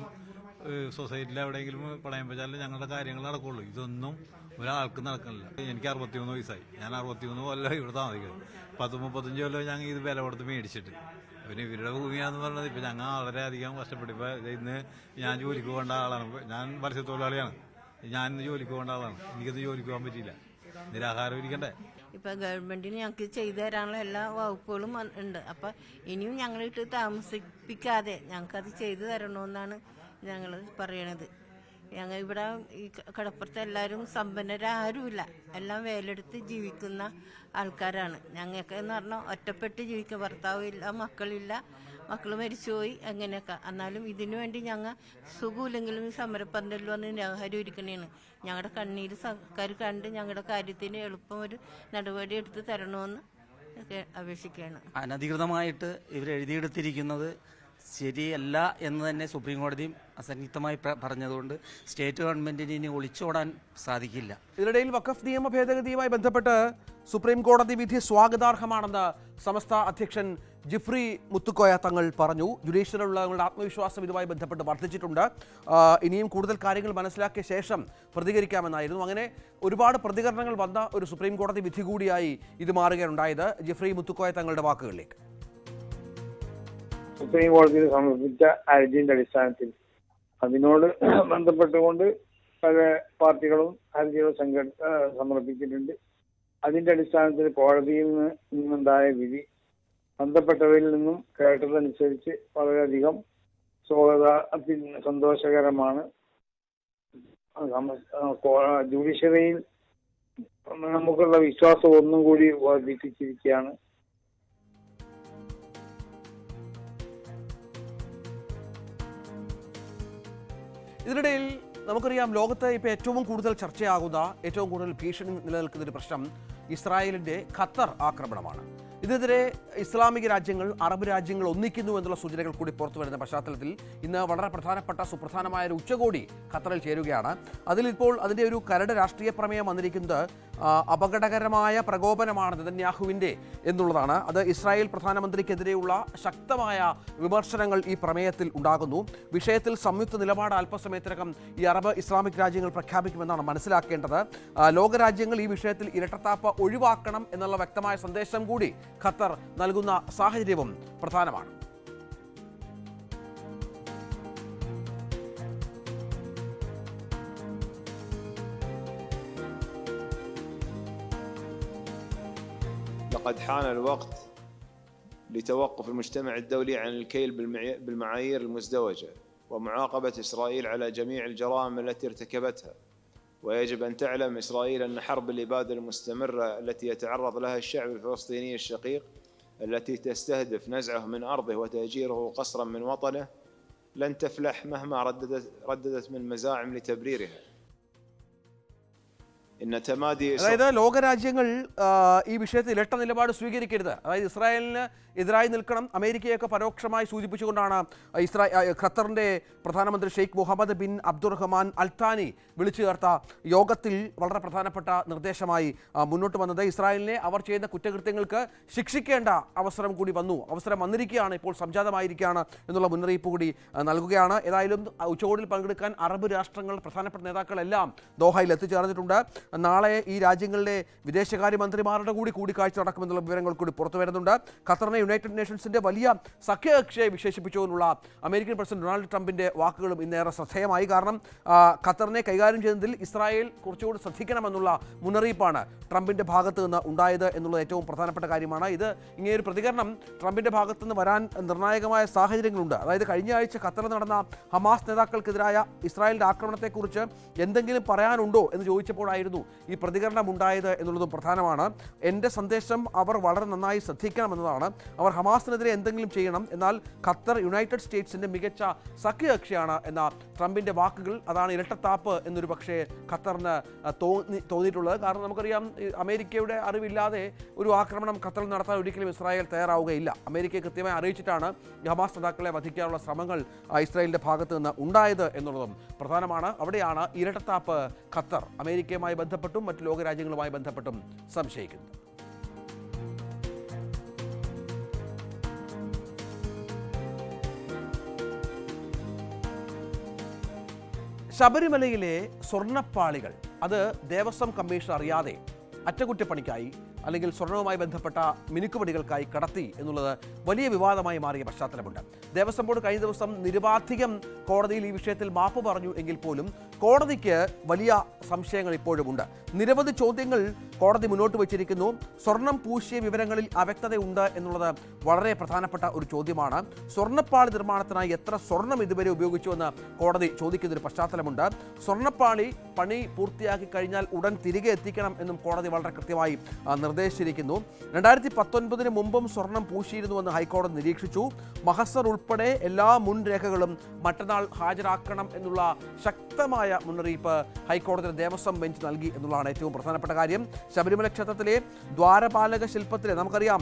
സൊസൈറ്റിയിൽ എവിടെയെങ്കിലും പണയം വെച്ചാലും ഞങ്ങളുടെ കാര്യങ്ങൾ നടക്കുള്ളൂ. ഇതൊന്നും ഒരാൾക്ക് നടക്കണില്ല. എനിക്ക് 61 വയസ്സായി. ഞാൻ 61 കൊല്ലം ഇവിടെ താമസിക്കുന്നത്. 10-35 കൊല്ലം ഞങ്ങൾ ഇത് വില കൊടുത്ത് മേടിച്ചിട്ട്. പിന്നെ ഇവരുടെ ഭൂമിയാന്ന് പറഞ്ഞത് ഇപ്പം ഞങ്ങൾ വളരെയധികം കഷ്ടപ്പെട്ടു. ഇപ്പം ഇന്ന് ഞാൻ ജോലിക്ക് പോകേണ്ട ആളാണ്. ഞാൻ മത്സ്യത്തൊഴിലാളിയാണ്. ഞാൻ ഇന്ന് ജോലിക്ക് പോകേണ്ട ആളാണ്. എനിക്കത് ജോലിക്ക് പോകാൻ പറ്റിയില്ല. നിരാഹാരം ഇരിക്കണ്ടേ? ഇപ്പം ഗവൺമെൻറ്റിന് ഞങ്ങൾക്ക് ചെയ്തു തരാനുള്ള എല്ലാ വകുപ്പുകളും ഉണ്ട്. അപ്പം ഇനിയും ഞങ്ങളിട്ട് താമസിപ്പിക്കാതെ ഞങ്ങൾക്കത് ചെയ്തു തരണമെന്നാണ് ഞങ്ങൾ പറയണത്. ഞങ്ങൾ ഇവിടെ ഈ കടപ്പുറത്ത് എല്ലാവരും സമ്പന്നരാരുമില്ല, എല്ലാം വേലെടുത്ത് ജീവിക്കുന്ന ആൾക്കാരാണ്. ഞങ്ങൾക്ക് എന്ന് പറഞ്ഞാൽ ഒറ്റപ്പെട്ട് ജീവിക്കുക, ഭർത്താവില്ല, മക്കളില്ല, മക്കൾ മരിച്ചുപോയി, അങ്ങനെയൊക്കെ. എന്നാലും ഇതിനു വേണ്ടി ഞങ്ങൾ സുഖമില്ലെങ്കിലും ഈ സമരപ്പന്തലിൽ വന്ന് നിരാഹാരം ഇരിക്കണേണ്. ഞങ്ങളുടെ കണ്ണീര് സർക്കാർ കണ്ട് ഞങ്ങളുടെ കാര്യത്തിന് എളുപ്പം ഒരു നടപടി എടുത്ത് തരണമെന്ന് അപേക്ഷിക്കുകയാണ്. അനധികൃതമായിട്ട് ഇവരെഴുതിയെടുത്തിരിക്കുന്നത് ശരിയല്ല എന്ന് തന്നെ സുപ്രീം കോടതിയും അസന്നിഗ്ധമായി പറഞ്ഞതുകൊണ്ട് സ്റ്റേറ്റ് ഗവൺമെന്റിന് ഇനി ഒളിച്ചോടാൻ സാധിക്കില്ല. ഇതിനിടയിൽ വഖഫ് നിയമ ഭേദഗതിയുമായി ബന്ധപ്പെട്ട് സുപ്രീം കോടതി വിധി സ്വാഗതാർഹമാണെന്ന് സമസ്ത അധ്യക്ഷൻ ജിഫ്രി മുത്തുക്കോയ തങ്ങൾ പറഞ്ഞു. ജുഡീഷ്യറിലുള്ള തങ്ങളുടെ ആത്മവിശ്വാസം ഇതുമായി ബന്ധപ്പെട്ട് വർദ്ധിച്ചിട്ടുണ്ട്. ഇനിയും കൂടുതൽ കാര്യങ്ങൾ മനസ്സിലാക്കിയ ശേഷം പ്രതികരിക്കാമെന്നായിരുന്നു. അങ്ങനെ ഒരുപാട് പ്രതികരണങ്ങൾ വന്ന ഒരു സുപ്രീം കോടതി വിധി കൂടിയായി ഇത് മാറുകയുണ്ടായത്. ജിഫ്രി മുത്തുക്കോയ തങ്ങളുടെ വാക്കുകളിലേക്ക്. സുപ്രീം കോടതിയിൽ സമർപ്പിച്ച ഹർജിയുടെ അടിസ്ഥാനത്തിൽ അതിനോട് ബന്ധപ്പെട്ടുകൊണ്ട് പല പാർട്ടികളും ഹർജികൾ സമർപ്പിച്ചിട്ടുണ്ട്. അതിന്റെ അടിസ്ഥാനത്തിൽ കോടതിയിൽ നിന്നുണ്ടായ വിധി ബന്ധപ്പെട്ടവരിൽ നിന്നും കേട്ടതനുസരിച്ച് വളരെയധികം സന്തോഷകരമാണ്. ജുഡീഷ്യറിയിൽ നമുക്കുള്ള വിശ്വാസം ഒന്നും കൂടി വർദ്ധിപ്പിച്ചിരിക്കുകയാണ്. ഇതിനിടയിൽ നമുക്കറിയാം, ലോകത്ത് ഇപ്പോൾ ഏറ്റവും കൂടുതൽ ചർച്ചയാകുന്ന, ഏറ്റവും കൂടുതൽ ഭീഷണി നിലനിൽക്കുന്ന ഒരു പ്രശ്നം ഇസ്രായേലിൻ്റെ ഖത്തർ ആക്രമണമാണ്. ഇതിനെതിരെ ഇസ്ലാമിക രാജ്യങ്ങൾ, അറബ് രാജ്യങ്ങൾ ഒന്നിക്കുന്നു എന്നുള്ള സൂചനകൾ കൂടി പുറത്തു വരുന്ന പശ്ചാത്തലത്തിൽ ഇന്ന് വളരെ പ്രധാനപ്പെട്ട സുപ്രധാനമായ ഒരു ഉച്ചകോടി ഖത്തറിൽ ചേരുകയാണ്. അതിലിപ്പോൾ അതിൻ്റെ ഒരു കരട് രാഷ്ട്രീയ പ്രമേയം വന്നിരിക്കുന്നത് അപകടകരമായ പ്രകോപനമാണ് നെതന്യാഹുവിൻ്റെ എന്നുള്ളതാണ്. അത് ഇസ്രായേൽ പ്രധാനമന്ത്രിക്കെതിരെയുള്ള ശക്തമായ വിമർശനങ്ങൾ ഈ പ്രമേയത്തിൽ ഉണ്ടാകുന്നു. വിഷയത്തിൽ സംയുക്ത നിലപാട് അല്പസമയത്തിനകം ഈ അറബ് ഇസ്ലാമിക് രാജ്യങ്ങൾ പ്രഖ്യാപിക്കുമെന്നാണ് മനസ്സിലാക്കേണ്ടത്. ലോകരാജ്യങ്ങൾ ഈ വിഷയത്തിൽ ഇരട്ടത്താപ്പ് ഒഴിവാക്കണം എന്നുള്ള വ്യക്തമായ സന്ദേശം കൂടി ഖത്തർ നൽകുന്ന സാഹചര്യവും പ്രധാനമാണ്. لقد حان الوقت لتوقف المجتمع الدولي عن الكيل بالمعايير المزدوجة ومعاقبة إسرائيل على جميع الجرائم التي ارتكبتها. ويجب أن تعلم إسرائيل أن حرب الإبادة المستمرة التي يتعرض لها الشعب الفلسطيني الشقيق، التي تستهدف نزعه من أرضه وتهجيره قسرا من وطنه، لن تفلح مهما رددت من مزاعم لتبريرها. إن تمادي അതായത് ലോകരാജ്യങ്ങൾ ഈ വിഷയത്തിൽ ഇരട്ട നിലപാട് സ്വീകരിക്കരുത്. അതായത് ഇസ്രായേലിന് എതിരായി നിൽക്കണം. അമേരിക്കയൊക്കെ പരോക്ഷമായി സൂചിപ്പിച്ചുകൊണ്ടാണ് ഖത്തറിന്റെ പ്രധാനമന്ത്രി ഷെയ്ഖ് മുഹമ്മദ് ബിൻ അബ്ദുറഹ്മാൻ അൽത്താനി വിളിച്ചു ചേർത്ത യോഗത്തിൽ വളരെ പ്രധാനപ്പെട്ട നിർദ്ദേശമായി മുന്നോട്ട് വന്നത്. ഇസ്രായേലിനെ അവർ ചെയ്യുന്ന കുറ്റകൃത്യങ്ങൾക്ക് ശിക്ഷിക്കേണ്ട അവസരം കൂടി അവസരം വന്നിരിക്കുകയാണ്, ഇപ്പോൾ സംജാതമായിരിക്കുകയാണ് എന്നുള്ള മുന്നറിയിപ്പ് കൂടി നൽകുകയാണ്. ഏതായാലും ഉച്ചകോടിയിൽ പങ്കെടുക്കാൻ അറബ് രാഷ്ട്രങ്ങൾ പ്രധാനപ്പെട്ട നേതാക്കളെല്ലാം ദോഹയിൽ എത്തിച്ചേർന്നിട്ടുണ്ട്. നാളെ ഈ രാജ്യങ്ങളിലെ വിദേശകാര്യമന്ത്രിമാരുടെ കൂടിക്കാഴ്ച നടക്കുമെന്നുള്ള വിവരങ്ങൾ കൂടി പുറത്തു വരുന്നുണ്ട്. ഖത്തറിനെ യുണൈറ്റഡ് നേഷൻസിന്റെ വലിയ സഖ്യകക്ഷിയെ വിശേഷിപ്പിച്ചുകൊണ്ടുള്ള അമേരിക്കൻ പ്രസിഡന്റ് ഡൊണാൾഡ് ട്രംപിന്റെ വാക്കുകളും ഇന്നേറെ ശ്രദ്ധേയമായി. കാരണം ഖത്തറിനെ കൈകാര്യം ചെയ്യുന്നതിൽ ഇസ്രായേൽ കുറച്ചുകൂടി ശ്രദ്ധിക്കണമെന്നുള്ള മുന്നറിയിപ്പാണ് ട്രംപിന്റെ ഭാഗത്ത് നിന്ന് ഉണ്ടായത് എന്നുള്ളത് ഏറ്റവും പ്രധാനപ്പെട്ട കാര്യമാണ്. ഇത് ഇങ്ങനെയൊരു പ്രതികരണം ട്രംപിന്റെ ഭാഗത്തു നിന്ന് വരാൻ നിർണായകമായ സാഹചര്യങ്ങളുണ്ട്. അതായത് കഴിഞ്ഞ ആഴ്ച ഖത്തറിൽ നടന്ന ഹമാസ് നേതാക്കൾക്കെതിരായ ഇസ്രായേലിന്റെ ആക്രമണത്തെക്കുറിച്ച് എന്തെങ്കിലും പറയാനുണ്ടോ എന്ന് ചോദിച്ചപ്പോഴായിരുന്നു ഈ പ്രതികരണം ഉണ്ടായത് എന്നുള്ളതും പ്രധാനമാണ്. എൻ്റെ സന്ദേശം അവർ വളരെ നന്നായി ശ്രദ്ധിക്കണമെന്നതാണ്. അവർ ഹമാസിനെതിരെ എന്തെങ്കിലും ചെയ്യണം, എന്നാൽ ഖത്തർ യുണൈറ്റഡ് സ്റ്റേറ്റ്സിന്റെ മികച്ച സഖ്യകക്ഷിയാണ് എന്ന ട്രംപിന്റെ വാക്കുകൾ അതാണ് ഇരട്ടത്താപ്പ് എന്നൊരു പക്ഷേ ഖത്തറിന് തോന്നിയിട്ടുള്ളത്. കാരണം നമുക്കറിയാം, അമേരിക്കയുടെ അറിവില്ലാതെ ഒരു ആക്രമണം ഖത്തറിൽ നടത്താൻ ഒരിക്കലും ഇസ്രായേൽ തയ്യാറാവുകയില്ല. അമേരിക്കയെ കൃത്യമായി അറിയിച്ചിട്ടാണ് ഹമാസ് നേതാക്കളെ വധിക്കാനുള്ള ശ്രമങ്ങൾ ഇസ്രായേലിന്റെ ഭാഗത്ത് നിന്ന് ഉണ്ടായത് എന്നുള്ളതും പ്രധാനമാണ്. അവിടെയാണ് ഇരട്ടത്താപ്പ് ഖത്തർ അമേരിക്കയുമായി ബന്ധപ്പെട്ടും മറ്റു ലോകരാജ്യങ്ങളുമായി ബന്ധപ്പെട്ടും സംശയിക്കുന്നത്. ശബരിമലയിലെ സ്വർണ്ണപ്പാളികൾ അത് ദേവസ്വം കമ്മീഷൻ അറിയാതെ അറ്റകുറ്റപ്പണിക്കായി അല്ലെങ്കിൽ സ്വർണവുമായി ബന്ധപ്പെട്ട മിനുക്കുപടികൾക്കായി കടത്തി എന്നുള്ളത് വലിയ വിവാദമായി മാറിയ പശ്ചാത്തലമുണ്ട്. ദേവസ്വം ബോർഡ് കഴിഞ്ഞ ദിവസം നിരുപാധികം കോടതിയിൽ ഈ വിഷയത്തിൽ മാപ്പ് പറഞ്ഞു എങ്കിൽ പോലും കോടതിക്ക് വലിയ സംശയങ്ങൾ ഇപ്പോഴുമുണ്ട്. നിരവധി ചോദ്യങ്ങൾ കോടതി മുന്നോട്ട് വച്ചിരിക്കുന്നു. സ്വർണം പൂശിയ വിവരങ്ങളിൽ അവ്യക്തതയുണ്ട് എന്നുള്ളത് വളരെ പ്രധാനപ്പെട്ട ഒരു ചോദ്യമാണ്. സ്വർണ്ണപ്പാളി നിർമ്മാണത്തിനായി എത്ര സ്വർണം ഇതുവരെ ഉപയോഗിച്ചുവെന്ന് കോടതി ചോദിക്കുന്നൊരു പശ്ചാത്തലമുണ്ട്. സ്വർണ്ണപ്പാളി പണി പൂർത്തിയാക്കി കഴിഞ്ഞാൽ ഉടൻ തിരികെ എത്തിക്കണം എന്നും കോടതി വളരെ കൃത്യമായി നിർദ്ദേശിച്ചിരിക്കുന്നു. 2019 മുമ്പും സ്വർണം പൂശിയിരുന്നുവെന്ന് ഹൈക്കോടതി നിരീക്ഷിച്ചു. മഹസർ ഉൾപ്പെടെ എല്ലാ മുൻ രേഖകളും മറ്റന്നാൾ ഹാജരാക്കണം എന്നുള്ള ശക്തമായ മുന്നറിയിപ്പ് ഹൈക്കോടതി ദേവസ്വം ബെഞ്ച് നൽകി എന്നുള്ളതാണ് ഏറ്റവും പ്രധാനപ്പെട്ട കാര്യം. ശബരിമല ക്ഷേത്രത്തിലെ ദ്വാരപാലക ശില്പത്തിലെ നമുക്കറിയാം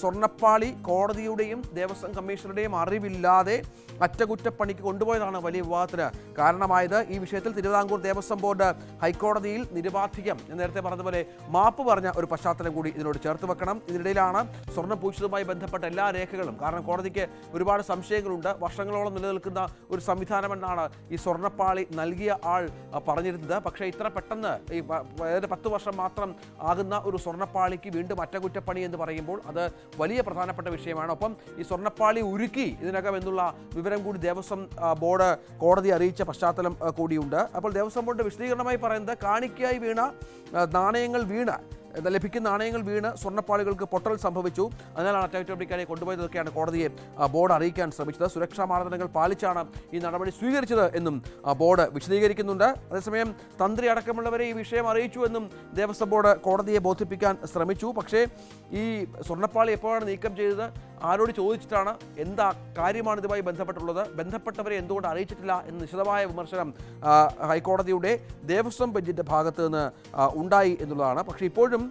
സ്വർണ്ണപ്പാളി കോടതിയുടെയും ദേവസ്വം കമ്മീഷണറുടെയും അറിവില്ലാതെ അറ്റകുറ്റപ്പണിക്ക് കൊണ്ടുപോയതാണ് വലിയ വിവാദത്തിന് കാരണമായത്. ഈ വിഷയത്തിൽ തിരുവിതാംകൂർ ദേവസ്വം ബോർഡ് ഹൈക്കോടതിയിൽ നിരുപാധികം നേരത്തെ പറഞ്ഞതുപോലെ മാപ്പ് പറഞ്ഞ ഒരു പശ്ചാത്തലം കൂടി ഇതിനോട് ചേർത്ത് വെക്കണം. ഇതിനിടയിലാണ് സ്വർണ്ണം പൂശിയതുമായി ബന്ധപ്പെട്ട എല്ലാ രേഖകളും, കാരണം കോടതിക്ക് ഒരുപാട് സംശയങ്ങളുണ്ട്, വർഷങ്ങളോളം നിലനിൽക്കുന്ന ഒരു സംവിധാനമെന്നാണ് ഈ സ്വർണ്ണപ്പാളി നൽകിയ ആൾ പറഞ്ഞിരുന്നത്. പക്ഷേ ഇത്ര പെട്ടെന്ന് ഈ 10 വർഷം മാത്രം ആകുന്ന ഒരു സ്വർണ്ണപ്പാളിക്ക് വീണ്ടും അറ്റകുറ്റപ്പണി എന്ന് പറയുമ്പോൾ അത് വലിയ പ്രധാനപ്പെട്ട വിഷയമാണ്. ഒപ്പം ഈ സ്വർണ്ണപ്പാളി ഉരുക്കി ഇതിനകം എന്നുള്ള വിവരം കൂടി ദേവസ്വം ബോർഡ് കോടതി അറിയിച്ച പശ്ചാത്തലം കൂടിയുണ്ട്. അപ്പോൾ ദേവസ്വം ബോർഡ് വിശദീകരണമായി പറയുന്നത് കാണിക്കയായി വീണ നാണയങ്ങൾ ലഭിക്കുന്ന നാണയങ്ങൾ വീണ് സ്വർണ്ണപ്പാളികൾക്ക് പൊട്ടൽ സംഭവിച്ചു, അതിനാലാണ് അറ്റകുറ്റപ്പണിക്കാരെ കൊണ്ടുപോയതൊക്കെയാണ് കോടതിയെ ബോർഡ് അറിയിക്കാൻ ശ്രമിച്ചത്. സുരക്ഷാ മാനദണ്ഡങ്ങൾ പാലിച്ചാണ് ഈ നടപടി സ്വീകരിച്ചത് എന്നും ബോർഡ് വിശദീകരിക്കുന്നുണ്ട്. അതേസമയം തന്ത്രി അടക്കമുള്ളവരെ ഈ വിഷയം അറിയിച്ചു എന്നും ദേവസ്വം ബോർഡ് കോടതിയെ ബോധിപ്പിക്കാൻ ശ്രമിച്ചു. പക്ഷേ ഈ സ്വർണ്ണപ്പാളി എപ്പോഴാണ് നീക്കം ചെയ്തത്, ആരോട് ചോദിച്ചിട്ടാണ്, എന്താ കാര്യമാണ് ഇതുമായി ബന്ധപ്പെട്ടവരെ എന്തുകൊണ്ട് അറിയിച്ചിട്ടില്ല എന്ന വിശദമായ വിമർശനം ഹൈക്കോടതിയുടെ ദേവസ്വം ബെഞ്ചിൻ്റെ ഭാഗത്ത് നിന്ന് ഉണ്ടായി എന്നുള്ളതാണ്. പക്ഷേ ഇപ്പോഴും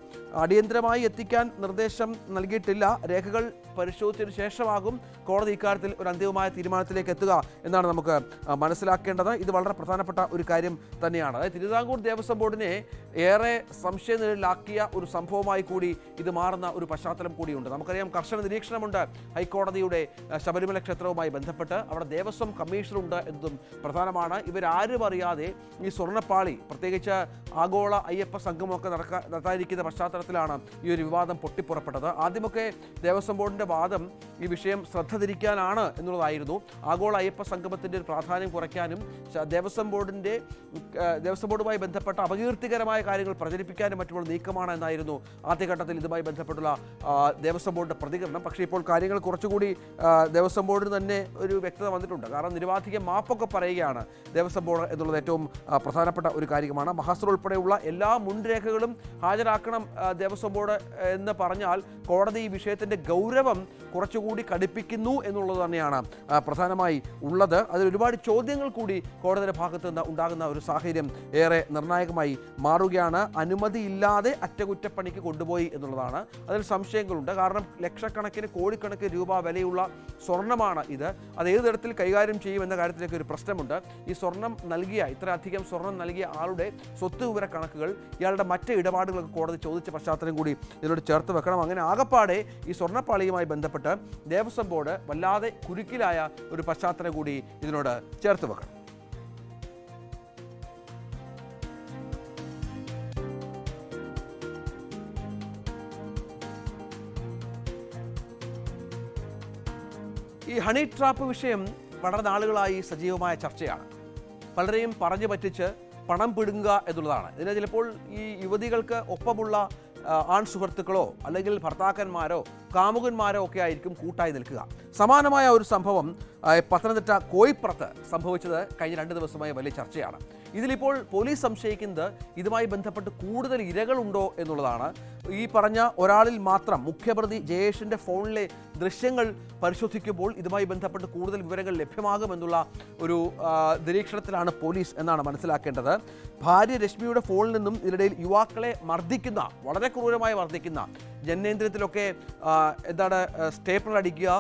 അടിയന്തരമായി എത്തിക്കാൻ നിർദ്ദേശം നൽകിയിട്ടില്ല. രേഖകൾ പരിശോധിച്ചതിന് ശേഷമാകും കോടതി ഇക്കാര്യത്തിൽ ഒരു അന്തിമമായ തീരുമാനത്തിലേക്ക് എത്തുക എന്നാണ് നമുക്ക് മനസ്സിലാക്കേണ്ടത്. ഇത് വളരെ പ്രധാനപ്പെട്ട ഒരു കാര്യം തന്നെയാണ്. അതായത് തിരുവിതാംകൂർ ദേവസ്വം ബോർഡിനെ ഏറെ സംശയനിഴലിലാക്കിയ ഒരു സംഭവമായി കൂടി ഇത് മാറുന്ന ഒരു പശ്ചാത്തലം കൂടിയുണ്ട്. നമുക്കറിയാം, കർശന നിരീക്ഷണമുണ്ട് ഹൈക്കോടതിയുടെ ശബരിമല ക്ഷേത്രവുമായി ബന്ധപ്പെട്ട്. അവിടെ ദേവസ്വം കമ്മീഷണറുണ്ട് എന്നതും പ്രധാനമാണ്. ഇവരാരും അറിയാതെ ഈ സ്വർണ്ണപ്പാളി, പ്രത്യേകിച്ച് ആഗോള അയ്യപ്പ സംഗമമൊക്കെ നടത്താനിരിക്കുന്ന പശ്ചാത്തലത്തിലാണ് ഈ ഒരു വിവാദം പൊട്ടിപ്പുറപ്പെട്ടത്. ആദ്യമൊക്കെ ദേവസ്വം ബോർഡിന്റെ വാദം ഈ വിഷയം ശ്രദ്ധ തിരിക്കാനാണ് എന്നുള്ളതായിരുന്നു. ആഗോള അയ്യപ്പ സംഗമത്തിന്റെ ഒരു പ്രാധാന്യം കുറയ്ക്കാനും ദേവസ്വം ബോർഡുമായി ബന്ധപ്പെട്ട അപകീർത്തികരമായ കാര്യങ്ങൾ പ്രചരിപ്പിക്കാനും മറ്റുള്ള നീക്കമാണ് എന്നായിരുന്നു ആദ്യഘട്ടത്തിൽ ഇതുമായി ബന്ധപ്പെട്ടുള്ള ദേവസ്വം ബോർഡിന്റെ പ്രതികരണം. പക്ഷേ ഇപ്പോൾ കാര്യങ്ങൾ കുറച്ചുകൂടി ദേവസ്വം ബോർഡിന് തന്നെ ഒരു വ്യക്തത വന്നിട്ടുണ്ട്. കാരണം നിരവധികം മാപ്പൊക്കെ പറയുകയാണ് ദേവസ്വം ബോർഡ് എന്നുള്ളത് ഏറ്റവും പ്രധാനപ്പെട്ട ഒരു കാര്യമാണ്. മഹസർ ഉൾപ്പെടെയുള്ള എല്ലാ മുൻരേഖകളും ഹാജരാക്കണം ദേവസ്വം ബോർഡ് എന്ന് പറഞ്ഞാൽ കോടതി ഈ വിഷയത്തിന്റെ ഗൗരവം കുറച്ചുകൂടി കടുപ്പിക്കുന്നു എന്നുള്ളത് തന്നെയാണ് പ്രധാനമായി ഉള്ളത്. അതിൽ ഒരുപാട് ചോദ്യങ്ങൾ കൂടി കോടതിയുടെ ഭാഗത്ത് നിന്ന് ഉണ്ടാകുന്ന ഒരു സാഹചര്യം ഏറെ നിർണായകമായി മാറുകയാണ്. വ്യക്തമാക്കുകയാണ്. അനുമതിയില്ലാതെ അറ്റകുറ്റപ്പണിക്ക് കൊണ്ടുപോയി എന്നുള്ളതാണ്. അതിൽ സംശയങ്ങളുണ്ട്. കാരണം ലക്ഷക്കണക്കിന് കോടിക്കണക്കിന് രൂപ വിലയുള്ള സ്വർണ്ണമാണ് ഇത്. അത് ഏത് തരത്തിൽ കൈകാര്യം ചെയ്യുമെന്ന കാര്യത്തിലേക്ക് ഒരു പ്രശ്നമുണ്ട്. ഈ സ്വർണം നൽകിയ, ഇത്രയധികം സ്വർണം നൽകിയ ആളുടെ സ്വത്ത് വിവര കണക്കുകൾ, ഇയാളുടെ മറ്റ് ഇടപാടുകളൊക്കെ കോടതി ചോദിച്ച പശ്ചാത്തലം കൂടി ഇതിനോട് ചേർത്ത് വെക്കണം. അങ്ങനെ ആകപ്പാടെ ഈ സ്വർണ്ണപ്പാളിയുമായി ബന്ധപ്പെട്ട് ദേവസ്വം ബോർഡ് വല്ലാതെ കുരുക്കിലായ ഒരു പശ്ചാത്തലം കൂടി ഇതിനോട് ചേർത്ത് വെക്കണം. ഈ ഹണി ട്രാപ്പ് വിഷയം വളരെ നാളുകളായി സജീവമായ ചർച്ചയാണ്. പലരെയും പറഞ്ഞു പറ്റിച്ച് പണം പിടുങ്ങുക എന്നുള്ളതാണ്. ഇതിന് ചിലപ്പോൾ ഈ യുവതികൾക്ക് ഒപ്പമുള്ള ആൺ സുഹൃത്തുക്കളോ അല്ലെങ്കിൽ ഭർത്താക്കന്മാരോ കാമുകന്മാരോ ഒക്കെ ആയിരിക്കും കൂട്ടായി നിൽക്കുക. സമാനമായ ഒരു സംഭവം പത്തനംതിട്ട കോയിപ്പുറത്ത് സംഭവിച്ചത് കഴിഞ്ഞ 2 ദിവസമായി വലിയ ചർച്ചയാണ്. ഇതിലിപ്പോൾ പോലീസ് സംശയിക്കുന്നത് ഇതുമായി ബന്ധപ്പെട്ട് കൂടുതൽ ഇരകളുണ്ടോ എന്നുള്ളതാണ്. ഈ പറഞ്ഞ ഒരാളിൽ മാത്രം മുഖ്യപ്രതി ജയേഷിൻ്റെ ഫോണിലെ ദൃശ്യങ്ങൾ പരിശോധിക്കുമ്പോൾ ഇതുമായി ബന്ധപ്പെട്ട് കൂടുതൽ വിവരങ്ങൾ ലഭ്യമാകുമെന്നുള്ള ഒരു നിരീക്ഷണത്തിലാണ് പോലീസ് എന്നാണ് മനസ്സിലാക്കേണ്ടത്. ഭാര്യ രശ്മിയുടെ ഫോണിൽ നിന്നും ഇതിനിടയിൽ യുവാക്കളെ മർദ്ദിക്കുന്ന, വളരെ ക്രൂരമായി മർദ്ദിക്കുന്ന, ജനനേന്ദ്രിയത്തിലൊക്കെ സ്റ്റേപ്പിൾ അടിക്കുക,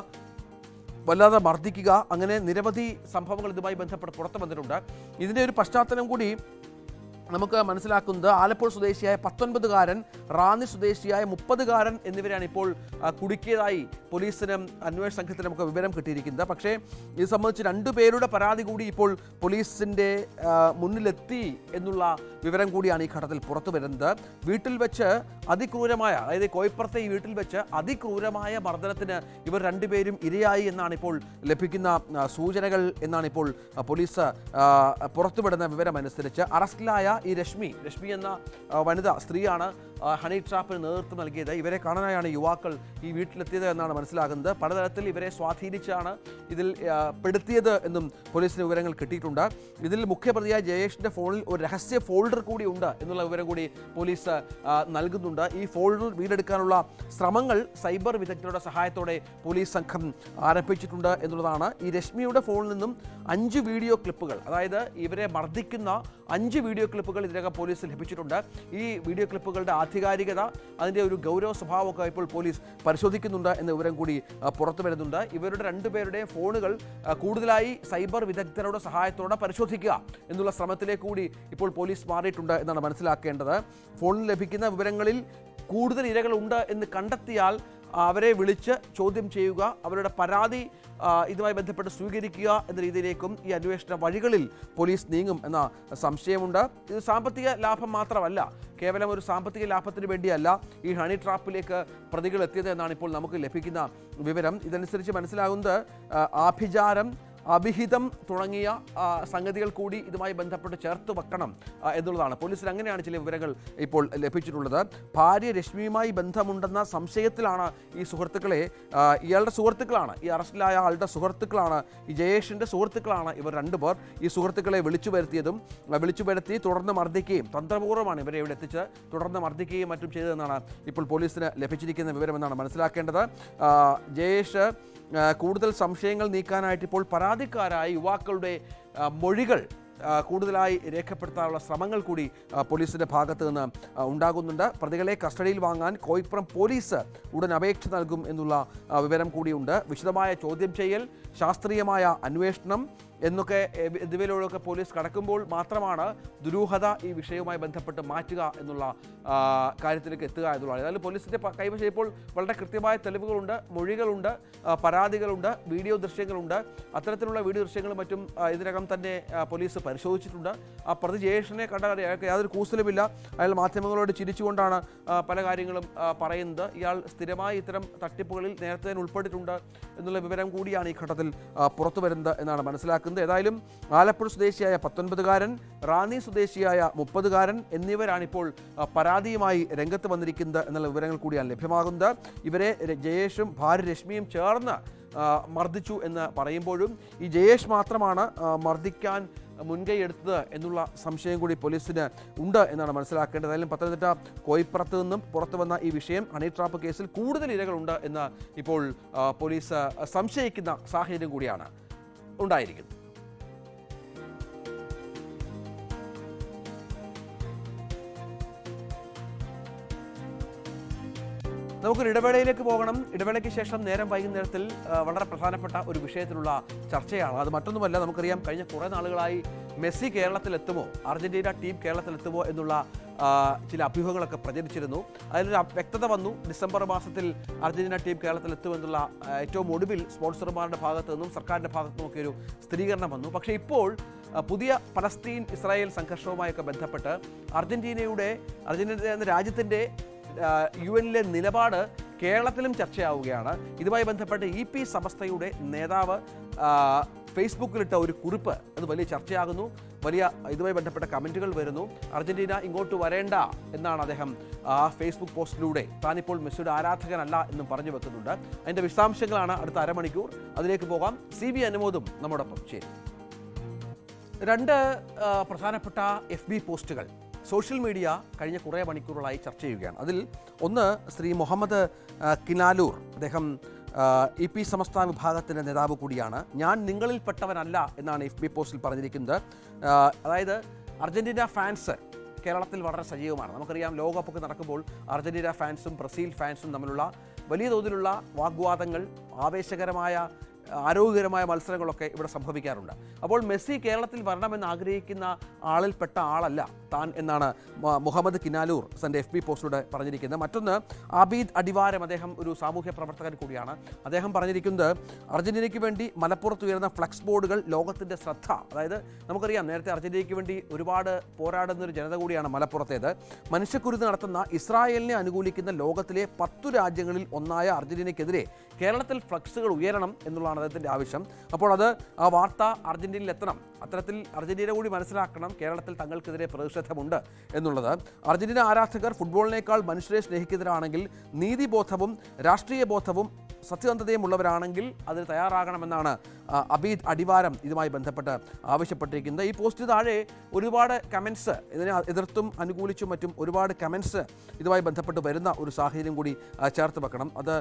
വല്ലാതെ മർദ്ദിക്കുക, അങ്ങനെ നിരവധി സംഭവങ്ങൾ ഇതുമായി ബന്ധപ്പെട്ട് പുറത്തു വന്നിട്ടുണ്ട്. ഇതിൻ്റെ ഒരു പശ്ചാത്തലം കൂടി നമുക്ക് മനസ്സിലാക്കുന്നത് ആലപ്പുഴ സ്വദേശിയായ 19-കാരൻ, റാന്നി സ്വദേശിയായ 30-കാരൻ എന്നിവരാണ് ഇപ്പോൾ കുടുക്കിയതായി പോലീസിനും അന്വേഷണ സംഘത്തിനും നമുക്ക് വിവരം കിട്ടിയിരിക്കുന്നത്. പക്ഷേ ഇത് സംബന്ധിച്ച് 2 പേരുടെ പരാതി കൂടി ഇപ്പോൾ പോലീസിൻ്റെ മുന്നിലെത്തി എന്നുള്ള വിവരം കൂടിയാണ് ഈ ഘട്ടത്തിൽ പുറത്തു വരുന്നത്. വീട്ടിൽ വെച്ച് അതിക്രൂരമായ, അതായത് കോയിപ്പുറത്തെ ഈ വീട്ടിൽ വെച്ച് അതിക്രൂരമായ മർദ്ദനത്തിന് ഇവർ 2 പേരും ഇരയായി എന്നാണ് ഇപ്പോൾ ലഭിക്കുന്ന സൂചനകൾ എന്നാണ് ഇപ്പോൾ പോലീസ് പുറത്തുവിടുന്ന വിവരമനുസരിച്ച്. അറസ്റ്റിലായ ഈ രശ്മി എന്ന വനിത, സ്ത്രീയാണ് ഹണി ട്രാപ്പിന് നേതൃത്വം നൽകിയത്. ഇവരെ കാണാനായാണ് യുവാക്കൾ ഈ വീട്ടിലെത്തിയത് എന്നാണ് മനസ്സിലാകുന്നത്. പലതരത്തിൽ ഇവരെ സ്വാധീനിച്ചാണ് ഇതിൽ പെടുത്തിയത് എന്നും പോലീസിന് വിവരങ്ങൾ കിട്ടിയിട്ടുണ്ട്. ഇതിൽ മുഖ്യപ്രതിയായ ജയേഷിൻ്റെ ഫോണിൽ ഒരു രഹസ്യ ഫോൾഡർ കൂടി ഉണ്ട് എന്നുള്ള വിവരം കൂടി പോലീസ് നൽകുന്നുണ്ട്. ഈ ഫോൾഡർ വീണ്ടെടുക്കാനുള്ള ശ്രമങ്ങൾ സൈബർ വിദഗ്ധരുടെ സഹായത്തോടെ പോലീസ് സംഘം ആരംഭിച്ചിട്ടുണ്ട് എന്നുള്ളതാണ്. ഈ രശ്മിയുടെ ഫോണിൽ നിന്നും 5 വീഡിയോ ക്ലിപ്പുകൾ, അതായത് ഇവരെ മർദ്ദിക്കുന്ന 5 വീഡിയോ ക്ലിപ്പുകൾ ഇതിനകം പോലീസിൽ ലഭിച്ചിട്ടുണ്ട്. ഈ വീഡിയോ ക്ലിപ്പുകളുടെ ആധികാരികത, അതിൻ്റെ ഒരു ഗൗരവ സ്വഭാവമൊക്കെ ഇപ്പോൾ പോലീസ് പരിശോധിക്കുന്നുണ്ട് എന്ന വിവരം കൂടി പുറത്തു വരുന്നുണ്ട്. ഇവരുടെ 2 പേരുടെയും ഫോണുകൾ കൂടുതലായി സൈബർ വിദഗ്ധരുടെ സഹായത്തോടെ പരിശോധിക്കുക എന്നുള്ള ശ്രമത്തിലേക്ക് കൂടി ഇപ്പോൾ പോലീസ് മാറിയിട്ടുണ്ട് എന്നാണ് മനസ്സിലാക്കേണ്ടത്. ഫോണിൽ ലഭിക്കുന്ന വിവരങ്ങളിൽ കൂടുതൽ ഇരകളുണ്ട് എന്ന് കണ്ടെത്തിയാൽ അവരെ വിളിച്ച് ചോദ്യം ചെയ്യുക, അവരുടെ പരാതി ഇതുമായി ബന്ധപ്പെട്ട് സ്വീകരിക്കുക എന്ന രീതിയിലേക്കും ഈ അന്വേഷണ വഴികളിൽ പോലീസ് നീങ്ങും എന്ന സംശയമുണ്ട്. ഇത് സാമ്പത്തിക ലാഭം മാത്രമല്ല, കേവലം ഒരു സാമ്പത്തിക ലാഭത്തിന് വേണ്ടിയല്ല ഈ ഹണി ട്രാപ്പിലേക്ക് പ്രതികൾ എത്തിയത് എന്നാണ് ഇപ്പോൾ നമുക്ക് ലഭിക്കുന്ന വിവരം. ഇതനുസരിച്ച് മനസ്സിലാകുന്നത് ആഭിചാരം, അഭിഹിതം തുടങ്ങിയ സംഗതികൾ കൂടി ഇതുമായി ബന്ധപ്പെട്ട് ചേർത്ത് വെക്കണം എന്നുള്ളതാണ്. പോലീസിന് അങ്ങനെയാണ് ചില വിവരങ്ങൾ ഇപ്പോൾ ലഭിച്ചിട്ടുള്ളത്. ഭാര്യ രശ്മിയുമായി ബന്ധമുണ്ടെന്ന സംശയത്തിലാണ് ഈ സുഹൃത്തുക്കളെ, ഇയാളുടെ സുഹൃത്തുക്കളാണ്, ഈ അറസ്റ്റിലായ ആളുടെ സുഹൃത്തുക്കളാണ്, ഈ ജയേഷിൻ്റെ സുഹൃത്തുക്കളാണ് ഇവർ 2 പേർ. ഈ സുഹൃത്തുക്കളെ വിളിച്ചു വരുത്തി തുടർന്ന് മർദ്ദിക്കുകയും, തന്ത്രപൂർവ്വമാണ് ഇവരെ ഇവിടെ എത്തിച്ച് തുടർന്ന് മർദ്ദിക്കുകയും മറ്റും ചെയ്തതെന്നാണ് ഇപ്പോൾ പോലീസിന് ലഭിച്ചിരിക്കുന്ന വിവരമെന്നാണ് മനസ്സിലാക്കേണ്ടത്. ജയേഷ് കൂടുതൽ സംശയങ്ങൾ നീക്കാനായിട്ട് ഇപ്പോൾ പരാതിക്കാരായ യുവാക്കളുടെ മൊഴികൾ കൂടുതലായി രേഖപ്പെടുത്താനുള്ള ശ്രമങ്ങൾ കൂടി പോലീസിൻ്റെ ഭാഗത്ത് നിന്ന് ഉണ്ടാകുന്നുണ്ട്. പ്രതികളെ കസ്റ്റഡിയിൽ വാങ്ങാൻ കോയിപ്പുറം പോലീസ് ഉടൻ അപേക്ഷ നൽകും എന്നുള്ള വിവരം കൂടിയുണ്ട്. വിശദമായ ചോദ്യം ചെയ്യൽ, ശാസ്ത്രീയമായ അന്വേഷണം എന്നൊക്കെ എന്നിവയിലൂടെയൊക്കെ പോലീസ് കടക്കുമ്പോൾ മാത്രമാണ് ദുരൂഹത ഈ വിഷയവുമായി ബന്ധപ്പെട്ട് മാറ്റുക എന്നുള്ള കാര്യത്തിലേക്ക് എത്തുക എന്നുള്ളതാണ്. ഏതായാലും പോലീസിൻ്റെ കൈവശം ഇപ്പോൾ വളരെ കൃത്യമായ തെളിവുകളുണ്ട്, മൊഴികളുണ്ട്, പരാതികളുണ്ട്, വീഡിയോ ദൃശ്യങ്ങളുണ്ട്. അത്തരത്തിലുള്ള വീഡിയോ ദൃശ്യങ്ങളും മറ്റും ഇതിനകം തന്നെ പോലീസ് പരിശോധിച്ചിട്ടുണ്ട്. ആ പ്രതി ജയേഷിനെ കണ്ടാൽ അയാൾക്ക് യാതൊരു കൂസലുമില്ല. അയാൾ മാധ്യമങ്ങളോട് ചിരിച്ചുകൊണ്ടാണ് പല കാര്യങ്ങളും പറയുന്നത്. ഇയാൾ സ്ഥിരമായി ഇത്തരം തട്ടിപ്പുകളിൽ നേരത്തെ തന്നെ ഉൾപ്പെട്ടിട്ടുണ്ട് എന്നുള്ള വിവരം കൂടിയാണ് ഈ ഘട്ടത്തിൽ പുറത്തു വരുന്നത് എന്നാണ് മനസ്സിലാക്കുന്നത്. ഏതായാലും ആലപ്പുഴ സ്വദേശിയായ 19-കാരൻ, റാന്നി സ്വദേശിയായ 30-കാരൻ എന്നിവരാണിപ്പോൾ പരാതിയുമായി രംഗത്ത് വന്നിരിക്കുന്നത് എന്നുള്ള വിവരങ്ങൾ കൂടിയാണ് ലഭ്യമാകുന്നത്. ഇവരെ ജയേഷും ഭാര്യ രശ്മിയും ചേർന്ന് മർദ്ദിച്ചു എന്ന് പറയുമ്പോഴും ഈ ജയേഷ് മാത്രമാണ് മർദ്ദിക്കാൻ മുൻകൈ എടുത്തത് എന്നുള്ള സംശയം കൂടി പോലീസിന് ഉണ്ട് എന്നാണ് മനസ്സിലാക്കേണ്ടത്. ഏതായാലും പത്തനംതിട്ട കോയിപ്പുറത്ത് നിന്നും പുറത്തു വന്ന ഈ വിഷയം, ഹണി ട്രാപ്പ് കേസിൽ കൂടുതൽ ഇരകളുണ്ട് എന്ന് ഇപ്പോൾ പോലീസ് സംശയിക്കുന്ന സാഹചര്യം കൂടിയാണ് ഉണ്ടായിരിക്കുന്നത്. നമുക്കൊരു ഇടവേളയിലേക്ക് പോകണം. ഇടവേളയ്ക്ക് ശേഷം നേരം വൈകുന്നേരത്തിൽ വളരെ പ്രധാനപ്പെട്ട ഒരു വിഷയത്തിലുള്ള ചർച്ചയാണ്. അത് മറ്റൊന്നുമല്ല, നമുക്കറിയാം കഴിഞ്ഞ കുറേ നാളുകളായി മെസ്സി കേരളത്തിലെത്തുമോ, അർജന്റീന ടീം കേരളത്തിലെത്തുമോ എന്നുള്ള ചില അഭ്യൂഹങ്ങളൊക്കെ പ്രചരിച്ചിരുന്നു. അതിലൊരു വ്യക്തത വന്നു. ഡിസംബർ മാസത്തിൽ അർജന്റീന ടീം കേരളത്തിലെത്തുമെന്നുള്ള ഏറ്റവും ഒടുവിൽ സ്പോൺസർമാരുടെ ഭാഗത്തു നിന്നും സർക്കാരിൻ്റെ ഭാഗത്തു നിന്നൊക്കെ ഒരു സ്ഥിരീകരണം വന്നു. പക്ഷേ ഇപ്പോൾ പുതിയ പലസ്തീൻ ഇസ്രായേൽ സംഘർഷവുമായൊക്കെ ബന്ധപ്പെട്ട് അർജന്റീന എന്ന രാജ്യത്തിൻ്റെ UN-ലെ നിലപാട് കേരളത്തിലും ചർച്ചയാവുകയാണ്. ഇതുമായി ബന്ധപ്പെട്ട് EP സമസ്തയുടെ നേതാവ് ഫേസ്ബുക്കിലിട്ട ഒരു കുറിപ്പ് അത് വലിയ ചർച്ചയാകുന്നു. ഇതുമായി ബന്ധപ്പെട്ട കമൻറ്റുകൾ വരുന്നു. അർജന്റീന ഇങ്ങോട്ട് വരേണ്ട എന്നാണ് അദ്ദേഹം ഫേസ്ബുക്ക് പോസ്റ്റിലൂടെ. താനിപ്പോൾ മെസ്സിയുടെ ആരാധകനല്ല എന്നും പറഞ്ഞു വെക്കുന്നുണ്ട്. അതിൻ്റെ വിശദാംശങ്ങളാണ് അടുത്ത അരമണിക്കൂർ. അതിലേക്ക് പോകാം. CB അനുമോദും നമ്മോടൊപ്പം ചേരും. രണ്ട് പ്രധാനപ്പെട്ട FB പോസ്റ്റുകൾ സോഷ്യൽ മീഡിയ കഴിഞ്ഞ കുറേ മണിക്കൂറുകളായി ചർച്ച ചെയ്യുകയാണ്. അതിൽ ഒന്ന് ശ്രീ മുഹമ്മദ് കിനാലൂർ, അദ്ദേഹം EP സമസ്ത വിഭാഗത്തിൻ്റെ നേതാവ് കൂടിയാണ്. ഞാൻ നിങ്ങളിൽപ്പെട്ടവനല്ല എന്നാണ് FB പോസ്റ്റിൽ പറഞ്ഞിരിക്കുന്നത്. അതായത് അർജന്റീന ഫാൻസ് കേരളത്തിൽ വളരെ സജീവമാണ്. നമുക്കറിയാം ലോകകപ്പൊക്കെ നടക്കുമ്പോൾ അർജന്റീന ഫാൻസും ബ്രസീൽ ഫാൻസും തമ്മിലുള്ള വലിയ തോതിലുള്ള വാഗ്വാദങ്ങൾ, ആവേശകരമായ ആരോഗ്യകരമായ മത്സരങ്ങളൊക്കെ ഇവിടെ സംഭവിക്കാറുണ്ട്. അപ്പോൾ മെസ്സി കേരളത്തിൽ വരണമെന്ന് ആഗ്രഹിക്കുന്ന ആളിൽപ്പെട്ട ആളല്ല താൻ എന്നാണ് മുഹമ്മദ് കിനാലൂർ തൻ്റെ FB പോസ്റ്റിലൂടെ പറഞ്ഞിരിക്കുന്നത്. മറ്റൊന്ന് അബീദ് അടിവാരം, അദ്ദേഹം ഒരു സാമൂഹ്യ പ്രവർത്തകൻ കൂടിയാണ്. അദ്ദേഹം പറഞ്ഞിരിക്കുന്നത് അർജന്റീനയ്ക്ക് വേണ്ടി മലപ്പുറത്ത് ഉയർന്ന ഫ്ലക്സ് ബോർഡുകൾ ലോകത്തിൻ്റെ ശ്രദ്ധ. അതായത് നമുക്കറിയാം നേരത്തെ അർജന്റീനയ്ക്ക് വേണ്ടി ഒരുപാട് പോരാടുന്നൊരു ജനത കൂടിയാണ് മലപ്പുറത്തേത്. മനുഷ്യക്കുരുതി നടത്തുന്ന ഇസ്രായേലിനെ അനുകൂലിക്കുന്ന ലോകത്തിലെ 10 രാജ്യങ്ങളിൽ ഒന്നായ അർജന്റീനയ്ക്കെതിരെ കേരളത്തിൽ ഫ്ലക്സുകൾ ഉയരണം എന്നുള്ളതാണ് അദ്ദേഹത്തിൻ്റെ ആവശ്യം. അപ്പോൾ ആ വാർത്ത അർജന്റീനയിൽ എത്തണം. അത്തരത്തിൽ അർജന്റീന കൂടി മനസ്സിലാക്കണം കേരളത്തിൽ തങ്ങൾക്കെതിരെ പ്രതിഷേധമുണ്ട് എന്നുള്ളത്. അർജന്റീന ആരാധകർ ഫുട്ബോളിനേക്കാൾ മനുഷ്യരെ സ്നേഹിക്കുന്നവരാണെങ്കിൽ, നീതിബോധവും രാഷ്ട്രീയ ബോധവും സത്യസന്ധതയും ഉള്ളവരാണെങ്കിൽ അതിന് തയ്യാറാകണമെന്നാണ് അബീദ് അടിവാരം ഇതുമായി ബന്ധപ്പെട്ട് ആവശ്യപ്പെട്ടിരിക്കുന്നത്. ഈ പോസ്റ്റ് താഴെ ഒരുപാട് കമൻസ്, ഇതിനെ എതിർത്തും അനുകൂലിച്ചും മറ്റും ഒരുപാട് കമൻസ് ഇതുമായി ബന്ധപ്പെട്ട് വരുന്ന ഒരു സാഹചര്യം കൂടി ചേർത്ത് വെക്കണം. അത്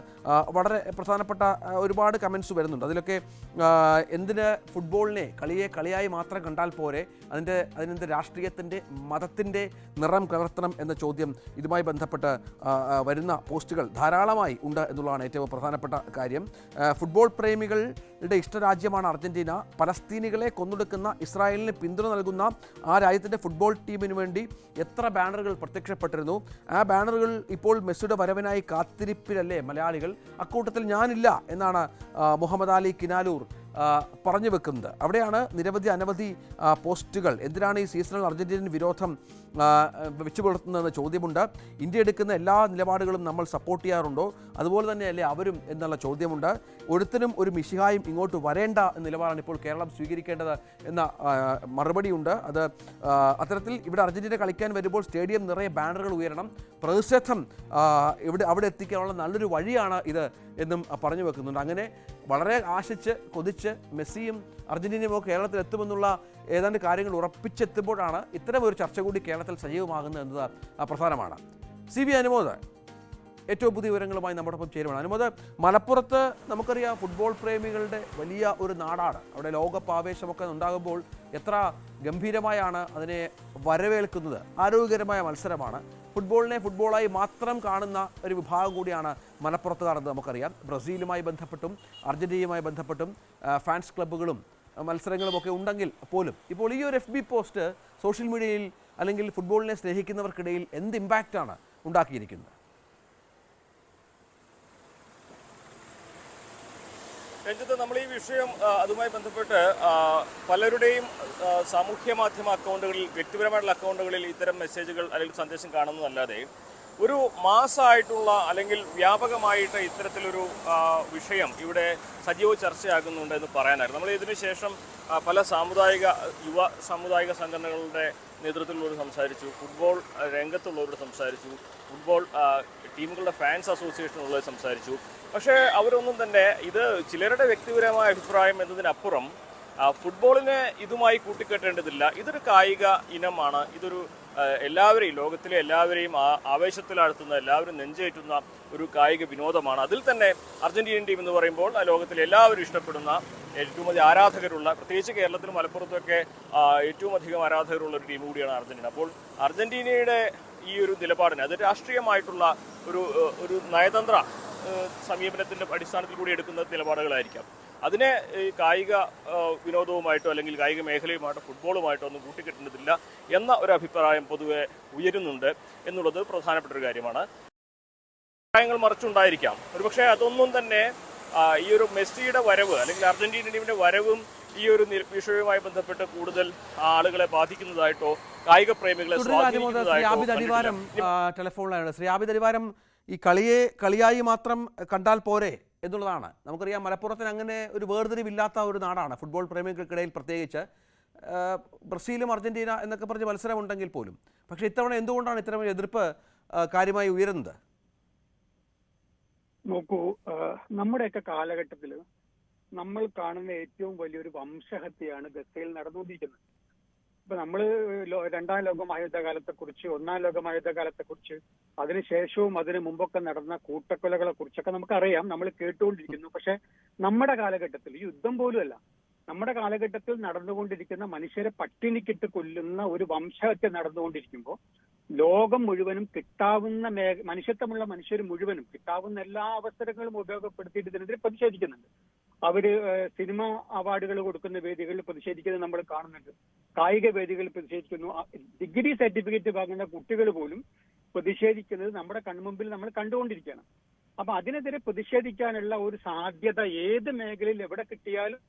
വളരെ പ്രധാനപ്പെട്ട ഒരുപാട് കമൻസ് വരുന്നുണ്ട്. അതിലൊക്കെ എന്തിന് ഫുട്ബോളിനെ കളിയായി മാത്രം കണ്ടാൽ പോരെ, അതിനെന്ത് രാഷ്ട്രീയത്തിൻ്റെ മതത്തിൻ്റെ നിറം കലർത്തണം എന്ന ചോദ്യം ഇതുമായി ബന്ധപ്പെട്ട് വരുന്ന പോസ്റ്റുകൾ ധാരാളമായി ഉണ്ട് എന്നുള്ളതാണ് ഏറ്റവും പ്രധാനപ്പെട്ട കാര്യം. Football പ്രേമികളുടെ ഇഷ്ടരാജ്യമാണ് Argentina. പലസ്തീനികളെ കൊന്നൊടുക്കുന്ന ഇസ്രായേലിന് പിന്തുണ നൽകുന്ന ആ രാജ്യത്തിൻ്റെ ഫുട്ബോൾ ടീമിന് വേണ്ടി എത്ര ബാനറുകൾ പ്രത്യക്ഷപ്പെട്ടിരുന്നു. ആ ബാനറുകൾ ഇപ്പോൾ മെസ്സിയുടെ വരവിനായി കാത്തിരിപ്പിലല്ലേ മലയാളികൾ. അക്കൂട്ടത്തിൽ ഞാനില്ല എന്നാണ് മുഹമ്മദ് അലി കിനാലൂർ പറഞ്ഞു വെക്കുന്നത്. അവിടെയാണ് അനവധി പോസ്റ്റുകൾ. എന്തിനാണ് ഈ സീസണിൽ അർജന്റീനൻ വിരോധം വെച്ചു പുലർത്തുന്നതെന്ന ചോദ്യമുണ്ട്. ഇന്ത്യ എടുക്കുന്ന എല്ലാ നിലപാടുകളും നമ്മൾ സപ്പോർട്ട് ചെയ്യാറുണ്ടോ, അതുപോലെ തന്നെയല്ലേ അവരും എന്നുള്ള ചോദ്യമുണ്ട്. ഒരുത്തനും ഒരു മിശിഹായും ഇങ്ങോട്ട് വരേണ്ട എന്ന നിലപാടാണ് ഇപ്പോൾ കേരളം സ്വീകരിക്കേണ്ടത് എന്ന മറുപടിയുണ്ട്. അത്തരത്തിൽ ഇവിടെ അർജന്റീന കളിക്കാൻ വരുമ്പോൾ സ്റ്റേഡിയം നിറയെ ബാനറുകൾ ഉയരണം, പ്രതിഷേധം അവിടെ എത്തിക്കാനുള്ള നല്ലൊരു വഴിയാണ് ഇത് എന്നും പറഞ്ഞു വെക്കുന്നുണ്ട്. അങ്ങനെ വളരെ ആശിച്ച് കൊതിച്ച് മെസ്സിയും അർജന്റീനയും ഒക്കെ കേരളത്തിൽ എത്തുമെന്നുള്ള ഏതാണ്ട് കാര്യങ്ങൾ ഉറപ്പിച്ചെത്തുമ്പോഴാണ് ഇത്തരം ഒരു ചർച്ച കൂടി കേരളത്തിൽ സജീവമാകുന്നത് എന്നത് പ്രധാനമാണ്. CB അനുമോദ് ഏറ്റവും പുതിയ വിവരങ്ങളുമായി നമ്മോടൊപ്പം ചേരുവാണ്. അനുമോദ്, മലപ്പുറത്ത് നമുക്കറിയാം ഫുട്ബോൾ പ്രേമികളുടെ വലിയ ഒരു നാടാണ്. അവിടെ ലോകകപ്പ് ആവേശമൊക്കെ ഉണ്ടാകുമ്പോൾ എത്ര ഗംഭീരമായാണ് അതിനെ വരവേൽക്കുന്നത്. ആരോഗ്യകരമായ മത്സരമാണ്. ഫുട്ബോളിനെ ഫുട്ബോളായി മാത്രം കാണുന്ന ഒരു വിഭാഗം കൂടിയാണ് മലപ്പുറത്തുകാരെന്ന് നമുക്കറിയാം. ബ്രസീലുമായി ബന്ധപ്പെട്ടും അർജന്റീനയുമായി ബന്ധപ്പെട്ടും ഫാൻസ് ക്ലബ്ബുകളും മത്സരങ്ങളുമൊക്കെ ഉണ്ടെങ്കിൽ പോലും ഇപ്പോൾ ഈ ഒരു FB പോസ്റ്റ് സോഷ്യൽ മീഡിയയിൽ അല്ലെങ്കിൽ ഫുട്ബോളിനെ സ്നേഹിക്കുന്നവർക്കിടയിൽ എന്ത് ഇമ്പാക്റ്റാണ് ഉണ്ടാക്കിയിരിക്കുന്നത്? രഞ്ജിത്ത്, നമ്മൾ ഈ വിഷയം അതുമായി ബന്ധപ്പെട്ട് പലരുടെയും സാമൂഹ്യ മാധ്യമ അക്കൗണ്ടുകളിൽ, വ്യക്തിപരമായിട്ടുള്ള അക്കൗണ്ടുകളിൽ ഇത്തരം മെസ്സേജുകൾ അല്ലെങ്കിൽ സന്ദേശം കാണുന്നതല്ലാതെ ഒരു മാസമായിട്ടുള്ള അല്ലെങ്കിൽ വ്യാപകമായിട്ട് ഇത്തരത്തിലൊരു വിഷയം ഇവിടെ സജീവ ചർച്ചയാകുന്നുണ്ട് എന്ന് പറയാനായിരുന്നു. നമ്മൾ ഇതിനു ശേഷം പല യുവ സാമുദായിക സംഘടനകളുടെ നേതൃത്വത്തിലുള്ളവർ സംസാരിച്ചു, ഫുട്ബോൾ രംഗത്തുള്ളവരോട് സംസാരിച്ചു, ഫുട്ബോൾ ടീമുകളുടെ ഫാൻസ് അസോസിയേഷനുള്ളവർ സംസാരിച്ചു. പക്ഷേ അവരൊന്നും തന്നെ ഇത് ചിലരുടെ വ്യക്തിപരമായ അഭിപ്രായം എന്നതിനപ്പുറം ഫുട്ബോളിനെ ഇതുമായി കൂട്ടിക്കെട്ടേണ്ടതില്ല. ഇതൊരു കായിക ഇനമാണ്. ഇതൊരു ലോകത്തിലെ എല്ലാവരെയും ആവേശത്തിലാഴ്ത്തുന്ന, എല്ലാവരും നെഞ്ചേറ്റുന്ന ഒരു കായിക വിനോദമാണ്. അതിൽ തന്നെ അർജന്റീനൻ ടീം എന്ന് പറയുമ്പോൾ ലോകത്തിലെ എല്ലാവരും ഇഷ്ടപ്പെടുന്ന, ഏറ്റവും അധികം ആരാധകരുള്ള, പ്രത്യേകിച്ച് കേരളത്തിലും മലപ്പുറത്തൊക്കെ ഏറ്റവും അധികം ആരാധകരുള്ള ഒരു ടീം കൂടിയാണ് അർജന്റീന. അപ്പോൾ അർജന്റീനയുടെ ഈ ഒരു നിലപാടിന് അത് രാഷ്ട്രീയമായിട്ടുള്ള ഒരു നയതന്ത്ര സമീപനത്തിന്റെ അടിസ്ഥാനത്തിൽ കൂടി എടുക്കുന്ന നിലപാടുകളായിരിക്കാം. അതിനെ ഈ കായിക വിനോദവുമായിട്ടോ അല്ലെങ്കിൽ കായിക മേഖലയുമായിട്ടോ ഫുട്ബോളുമായിട്ടോ ഒന്നും കൂട്ടിക്കെട്ടുന്നതില്ല എന്ന ഒരു അഭിപ്രായം പൊതുവെ ഉയരുന്നുണ്ട് എന്നുള്ളത് പ്രധാനപ്പെട്ട ഒരു കാര്യമാണ്. അഭിപ്രായങ്ങൾ മറിച്ചുണ്ടായിരിക്കാം. ഒരുപക്ഷെ അതൊന്നും തന്നെ ഈ ഒരു മെസ്സിയുടെ വരവ് അല്ലെങ്കിൽ അർജന്റീന ടീമിന്റെ വരവും ഈ ഒരു വിഷയവുമായി ബന്ധപ്പെട്ട് കൂടുതൽ ആളുകളെ ബാധിക്കുന്നതായിട്ടോ കായിക പ്രേമികളെ ടെലിഫോണിലാണ്. ശ്രീ ആബിദ് അടിവാരം, ഈ കളിയായി മാത്രം കണ്ടാൽ പോരെ എന്നുള്ളതാണ്. നമുക്കറിയാം മലപ്പുറത്തിന് അങ്ങനെ ഒരു വേർതിരിവില്ലാത്ത ഒരു നാടാണ് ഫുട്ബോൾ പ്രേമികൾക്കിടയിൽ, പ്രത്യേകിച്ച് ബ്രസീലും അർജന്റീന എന്നൊക്കെ പറഞ്ഞ് മത്സരമുണ്ടെങ്കിൽ പോലും. പക്ഷേ ഇത്തവണ എന്തുകൊണ്ടാണ് ഇത്തരം എതിർപ്പ് കാര്യമായി ഉയരുന്നത്? നോക്കൂ, നമ്മുടെയൊക്കെ കാലഘട്ടത്തിൽ നമ്മൾ കാണുന്ന ഏറ്റവും വലിയൊരു വംശഹത്യയാണ് ഗസയിൽ നടന്നുകൊണ്ടിരിക്കുന്നത്. ഇപ്പൊ നമ്മള് രണ്ടാം ലോക മഹായുദ്ധകാലത്തെക്കുറിച്ച്, ഒന്നാം ലോക മഹായുദ്ധകാലത്തെക്കുറിച്ച്, അതിനുശേഷവും അതിനു മുമ്പൊക്കെ നടന്ന കൂട്ടക്കൊലകളെ കുറിച്ചൊക്കെ നമുക്കറിയാം, നമ്മൾ കേട്ടുകൊണ്ടിരിക്കുന്നു. പക്ഷെ നമ്മുടെ കാലഘട്ടത്തിൽ യുദ്ധം പോലുമല്ല, നമ്മുടെ കാലഘട്ടത്തിൽ നടന്നുകൊണ്ടിരിക്കുന്ന മനുഷ്യരെ പട്ടിണിക്കിട്ട് കൊല്ലുന്ന ഒരു വംശഹത്യ നടന്നുകൊണ്ടിരിക്കുമ്പോൾ ലോകം മുഴുവനും കിട്ടാവുന്ന മനുഷ്യത്വമുള്ള മനുഷ്യർ മുഴുവനും കിട്ടാവുന്ന എല്ലാ അവസരങ്ങളും ഉപയോഗപ്പെടുത്തിയിട്ട് ഇതിനെതിരെ പ്രതിഷേധിക്കുന്നുണ്ട്. അവര് സിനിമ അവാർഡുകൾ കൊടുക്കുന്ന വേദികളിൽ പ്രതിഷേധിക്കുന്നത് നമ്മൾ കാണുന്നുണ്ട്, കായിക വേദികളിൽ പ്രതിഷേധിക്കുന്നു, ഡിഗ്രി സർട്ടിഫിക്കറ്റ് വാങ്ങുന്ന കുട്ടികൾ പോലും പ്രതിഷേധിക്കുന്നത് നമ്മുടെ കൺമുമ്പിൽ നമ്മൾ കണ്ടുകൊണ്ടിരിക്കുകയാണ്. അപ്പൊ അതിനെതിരെ പ്രതിഷേധിക്കാനുള്ള ഒരു സാധ്യത ഏത് മേഖലയിൽ എവിടെ കിട്ടിയാലും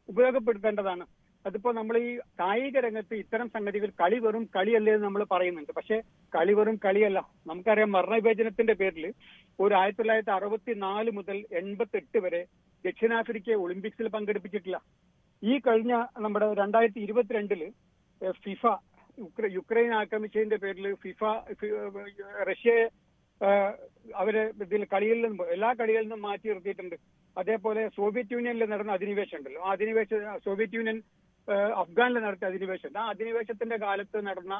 ഉപയോഗപ്പെടുത്തേണ്ടതാണ്. അതിപ്പോ നമ്മൾ ഈ കായിക രംഗത്ത് ഇത്തരം സംഗതികൾ കളി വെറും കളിയല്ലേ എന്ന് നമ്മൾ പറയുന്നുണ്ട്. പക്ഷെ കളി വെറും കളിയല്ല. നമുക്കറിയാം, വർണ്ണവിവേചനത്തിന്റെ പേരിൽ ഒരു 1964 മുതൽ 88 വരെ ദക്ഷിണാഫ്രിക്കയെ ഒളിമ്പിക്സിൽ പങ്കെടുപ്പിച്ചിട്ടില്ല. ഈ കഴിഞ്ഞ നമ്മുടെ 2022 ഫിഫ യുക്രൈൻ ആക്രമിച്ചതിന്റെ പേരിൽ റഷ്യയെ അവരെ കളിയിൽ നിന്നും എല്ലാ കളികളിൽ നിന്നും മാറ്റി നിർത്തിയിട്ടുണ്ട്. അതേപോലെ സോവിയറ്റ് യൂണിയനിൽ നടന്ന അധിനിവേശം ഉണ്ടല്ലോ, ആ സോവിയറ്റ് യൂണിയൻ അഫ്ഗാനിൽ നടത്തിയ അധിനിവേശം, ആ അധിനിവേശത്തിന്റെ കാലത്ത് നടന്ന